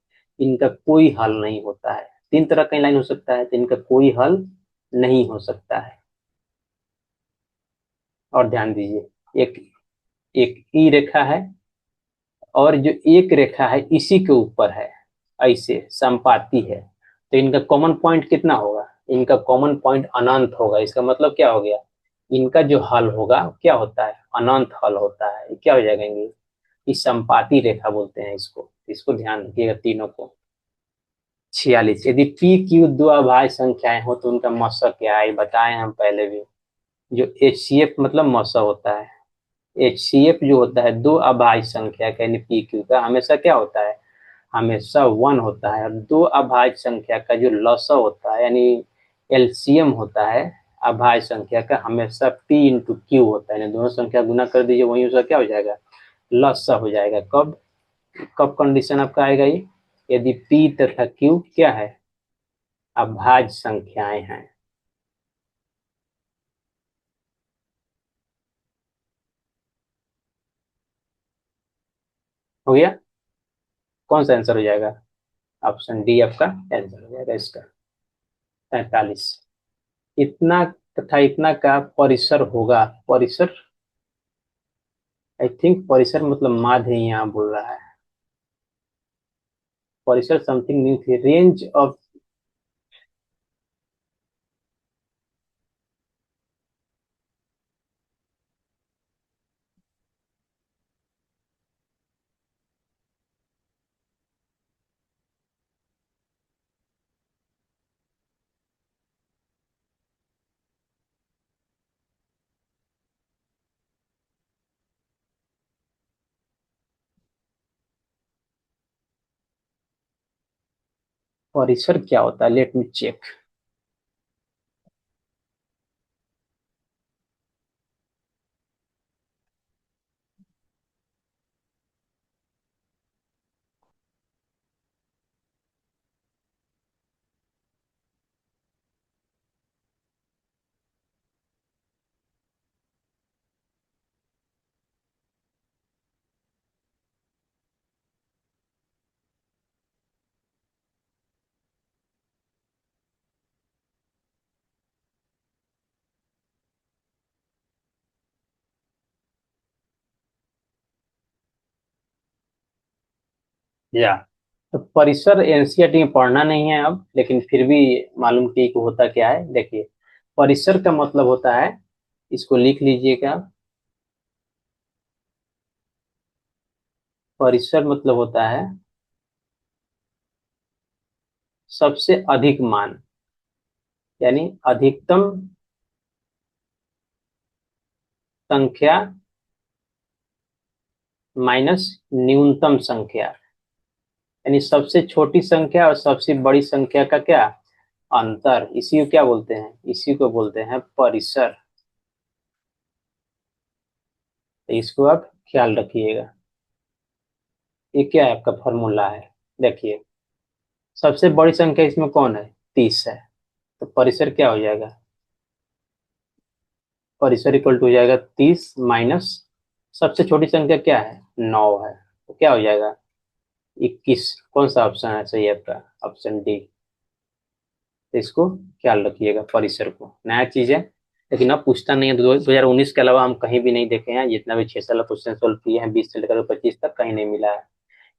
इनका कोई हल नहीं होता है। तीन तरह का लाइन हो सकता है, तो इनका कोई हल नहीं हो सकता है। और ध्यान दीजिए, एक एक ई रेखा है, और जो एक रेखा है इसी के ऊपर है, ऐसे संपाती है। तो इनका कॉमन पॉइंट कितना होगा, इनका कॉमन पॉइंट अनंत होगा। इसका मतलब क्या हो गया, इनका जो हल होगा क्या होता है, अनंत हल होता है। ये क्या हो जाएगा, इस संपाती रेखा बोलते हैं इसको। इसको ध्यान रखिएगा तीनों को। 46, यदि पी क्यू दो अभाज्य संख्याएं हो तो उनका मस्सा क्या है, बताएं हम पहले भी। जो HCF मतलब मस्सा होता है, HCF जो होता है दो अभाज्य संख्या का, यानी पी क्यू का हमेशा क्या होता है, हमेशा 1 होता है। और दो अभाज्य संख्या का जो लसा होता है, यानी LCM होता है अभाज्य संख्या का, हमेशा P इंटू क्यू होता है, यानी दोनों संख्या गुना कर दीजिए, वहीं उसका क्या हो जाएगा, लसा हो जाएगा। कब कब कंडीशन आपका आएगा ये, यदि P तथा Q क्या है, अभाज्य संख्याएं हैं। हो गया, कौन सा आंसर हो जाएगा, ऑप्शन डी आपका आंसर हो जाएगा इसका। 43, इतना तथा इतना का परिसर होगा, परिसर, आई थिंक परिसर मतलब माध्य ही यहाँ बोल रहा है, परिसर समथिंग न्यू थी, रेंज ऑफ, परिसर क्या होता है, लेट मी चेक। या, तो परिसर एनसीईआरटी में पढ़ना नहीं है अब, लेकिन फिर भी मालूम की कि होता क्या है। देखिए, परिसर का मतलब होता है, इसको लिख लीजिएगा, परिसर मतलब होता है सबसे अधिक मान, यानी अधिकतम संख्या माइनस न्यूनतम संख्या, यानी सबसे छोटी संख्या और सबसे बड़ी संख्या का क्या अंतर, इसी को क्या बोलते हैं, इसी को बोलते हैं परिसर। तो इसको आप ख्याल रखिएगा, ये क्या है आपका फॉर्मूला है। देखिए, सबसे बड़ी संख्या इसमें कौन है, 30 है, तो परिसर क्या हो जाएगा, परिसर इक्वल टू हो जाएगा 30 माइनस सबसे छोटी संख्या क्या है, 9 है, तो क्या हो जाएगा 21। कौन सा ऑप्शन है सही आपका, ऑप्शन डी। तो इसको ख्याल रखिएगा, परिसर को, नया चीज है, लेकिन अब पूछता नहीं है। 2019 के अलावा हम कहीं भी नहीं देखे हैं, जितना भी 6 साल क्वेश्चन सोल्व किए हैं 20 से लेकर 25 तक, कहीं नहीं मिला है।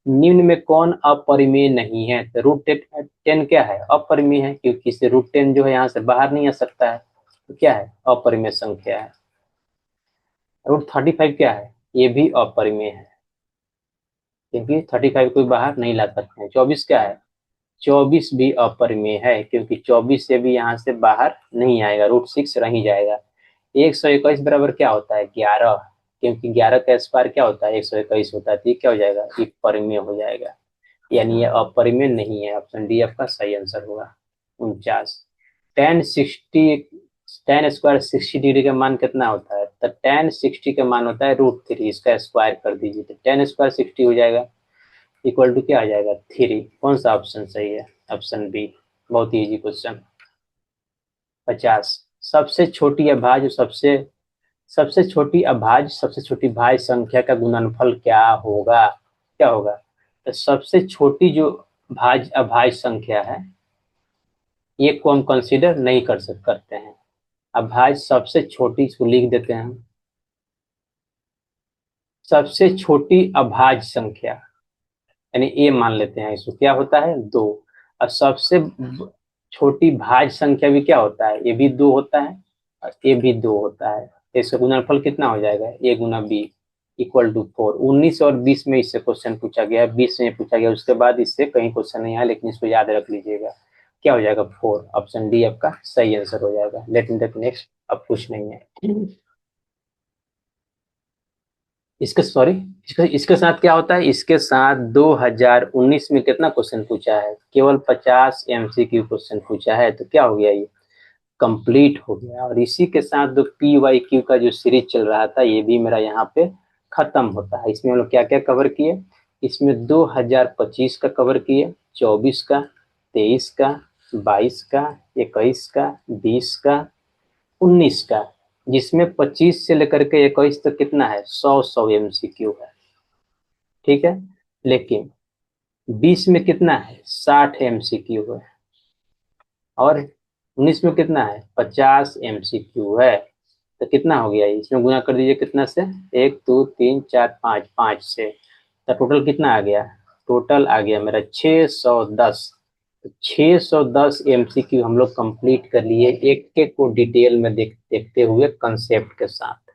निम्न में कौन अपरिमेय नहीं है, तो रूट 10 क्या है, अपरिमेय है, क्योंकि इससे रूट 10 जो है यहाँ से बाहर नहीं आ सकता है, तो क्या है, अपरिमेय संख्या है। रूट 35 क्या है, ये भी अपरिमेय है, क्योंकि 35 कोई बाहर नहीं ला सकते हैं। 24 क्या है? 24 भी अपरिमेय है, क्योंकि 24 से भी यहाँ से बाहर नहीं आएगा, √6 रह ही जाएगा। 121 बराबर क्या होता है? 11, क्योंकि 11 का स्क्वायर क्या होता है? 121 होता है। तो ये क्या हो जाएगा? ये परिमेय हो जाएगा, यानी ये अपरिमेय नहीं है। ऑप्शन डी आपका सही आंसर होगा। 49। टेन स्क्वायर 60 डिग्री का मान कितना होता है? तो टेन 60 का मान होता है √3, इसका स्क्वायर कर दीजिए तो टेन स्क्वायर 60 हो जाएगा, इक्वल टू क्या आ जाएगा? 3। कौन सा ऑप्शन सही है? Option B. बहुत ही इजी क्वेश्चन। 50। सबसे छोटी अभाज्य सबसे छोटी अभाज्य सबसे छोटी भाज्य संख्या का गुणनफल क्या होगा? क्या होगा? तो सबसे छोटी जो भाज्य अभाज्य संख्या है, ये को हम कंसीडर नहीं करते हैं। अभाज्य सबसे छोटी, इसको लिख देते हैं हम। सबसे छोटी अभाज्य संख्या यानी ए मान लेते हैं इसको, क्या होता है? 2। और सबसे छोटी भाज्य संख्या भी क्या होता है? ये भी 2 होता है और ये भी 2 होता है। तो इसका गुणनफल कितना हो जाएगा? ए गुना बी इक्वल टू 4। 19 और 20 में इससे क्वेश्चन पूछा गया, 20 में पूछा गया, उसके बाद इससे कहीं क्वेश्चन नहीं आया, लेकिन इसको याद रख लीजिएगा। क्या हो जाएगा? 4। ऑप्शन डी आपका सही आंसर हो जाएगा। Let me take next. अब कुछ नहीं है इसके, सॉरी, इसके साथ क्या होता है? इसके साथ 2019 में कितना क्वेश्चन पूछा है? केवल 50 MCQ क्वेश्चन पूछा है। तो क्या हो गया? ये कंप्लीट हो गया। और इसी के साथ जो PYQ का जो सीरीज चल रहा था, ये भी मेरा यहाँ पे खत्म होता है। इसमें हम लोग क्या क्या कवर किए? इसमें 2025 का कवर किए, 24 का, 23 का, 22 का, 21 का, 20 का, 19 का, जिसमें 25 से लेकर के 21 तक कितना है? 100 MCQ है, ठीक है। लेकिन 20 में कितना है? 60 MCQ है। और 19 में कितना है? 50 MCQ है। तो कितना हो गया? इसमें गुना कर दीजिए, कितना से? 1 2 3 4 5, 5 से। तो टोटल कितना आ गया? टोटल आ गया मेरा 610। 610 MCQ हम लोग कंप्लीट कर लिए, एक एक को डिटेल में देखते हुए कंसेप्ट के साथ।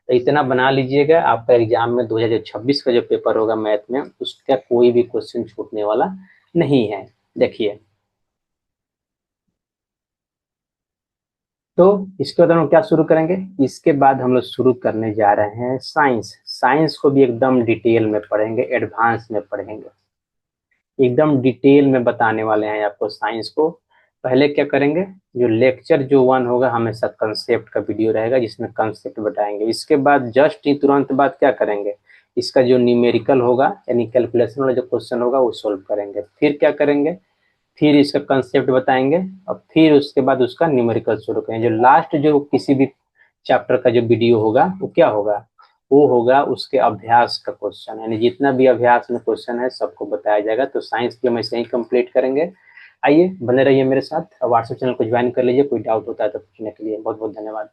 तो इतना बना लीजिएगा, आपका एग्जाम में 2026 का जो पेपर होगा मैथ में, उसका कोई भी क्वेश्चन छूटने वाला नहीं है। देखिए, तो इसके बाद हम लोग क्या शुरू करेंगे? इसके बाद हम लोग शुरू करने जा रहे हैं साइंस। साइंस को भी एकदम डिटेल में पढ़ेंगे, एडवांस में पढ़ेंगे, एकदम डिटेल में बताने वाले हैं आपको साइंस को। पहले क्या करेंगे? जो लेक्चर जो 1 होगा, हमेशा कंसेप्ट का वीडियो रहेगा, जिसमें कंसेप्ट बताएंगे। इसके बाद जस्ट ही तुरंत बाद क्या करेंगे? इसका जो न्यूमेरिकल होगा, यानी कैलकुलेशन वाला जो क्वेश्चन होगा, वो सोल्व करेंगे। फिर क्या करेंगे? फिर इसका कंसेप्ट बताएंगे, और फिर उसके बाद उसका न्यूमेरिकल शुरू करेंगे। जो लास्ट जो किसी भी चैप्टर का जो वीडियो होगा, वो क्या होगा? वो होगा उसके अभ्यास का क्वेश्चन, यानी जितना भी अभ्यास में क्वेश्चन है सबको बताया जाएगा। तो साइंस की हम ऐसे ही कंप्लीट करेंगे। आइए, बने रहिए मेरे साथ, व्हाट्सएप चैनल को ज्वाइन कर लीजिए। कोई डाउट होता है तो पूछने के लिए बहुत बहुत धन्यवाद।